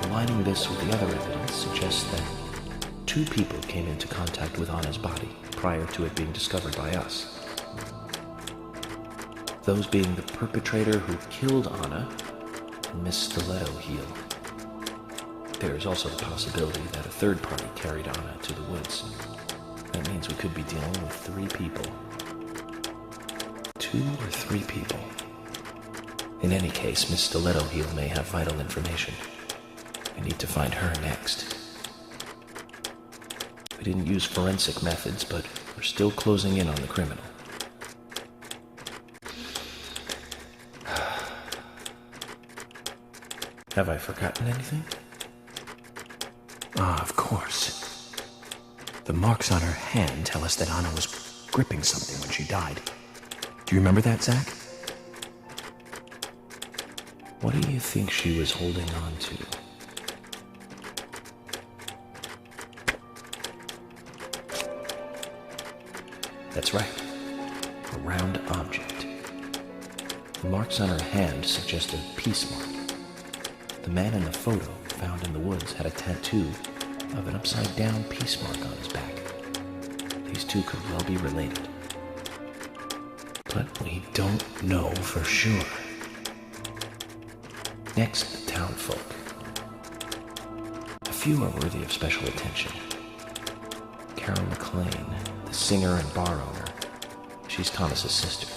Aligning this with the other evidence suggests that 2 people came into contact with Anna's body prior to it being discovered by us. Those being the perpetrator who killed Anna and Miss Stiletto Heel. There is also the possibility that a third party carried Anna to the woods. That means we could be dealing with 3 people. 2 or 3 people. In any case, Miss Stiletto Heel may have vital information. We need to find her next. We didn't use forensic methods, but we're still closing in on the criminal. Have I forgotten anything? Ah, of course. The marks on her hand tell us that Anna was gripping something when she died. Do you remember that, Zach? What do you think she was holding on to? That's right. A round object. The marks on her hand suggest a peace mark. The man in the photo found in the woods had a tattoo of an upside-down peace mark on his back. These 2 could well be related. But we don't know for sure. Next, the townfolk. A few are worthy of special attention. Carol McLean, the singer and bar owner. She's Thomas's sister.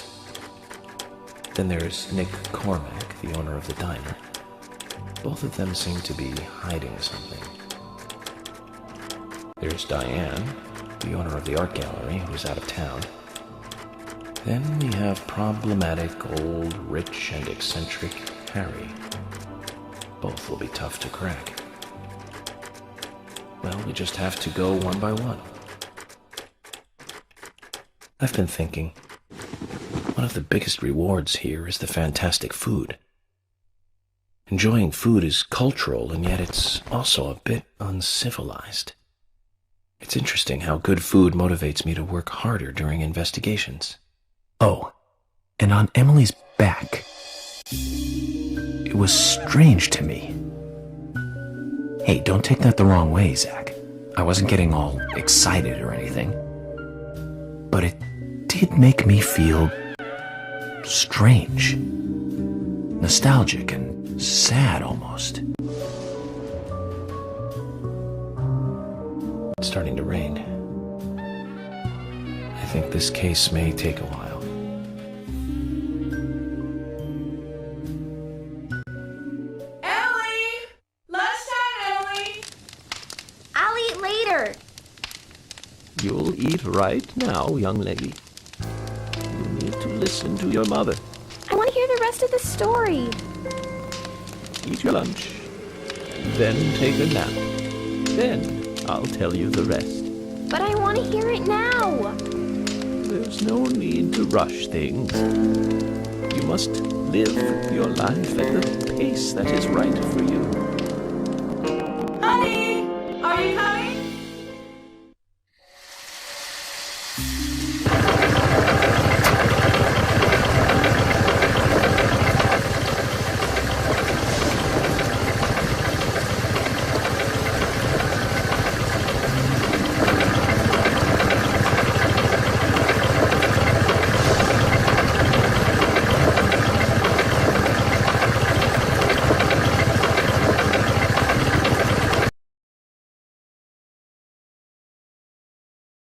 Then there's Nick Cormack, the owner of the diner. Both of them seem to be hiding something. There's Diane, the owner of the art gallery, who's out of town. Then we have problematic, old, rich, and eccentric Harry. Both will be tough to crack. Well, we just have to go one by one. I've been thinking, one of the biggest rewards here is the fantastic food. Enjoying food is cultural, and yet it's also a bit uncivilized. It's interesting how good food motivates me to work harder during investigations. Oh, and on Emily's back, it was strange to me. Hey, don't take that the wrong way, Zach. I wasn't getting all excited or anything. But it did make me feel strange. Nostalgic and sad almost. It's starting to rain. I think this case may take a while. You'll eat right now, young lady. You need to listen to your mother. I want to hear the rest of the story. Eat your lunch. Then take a nap. Then I'll tell you the rest. But I want to hear it now. There's no need to rush things. You must live your life at the pace that is right for you.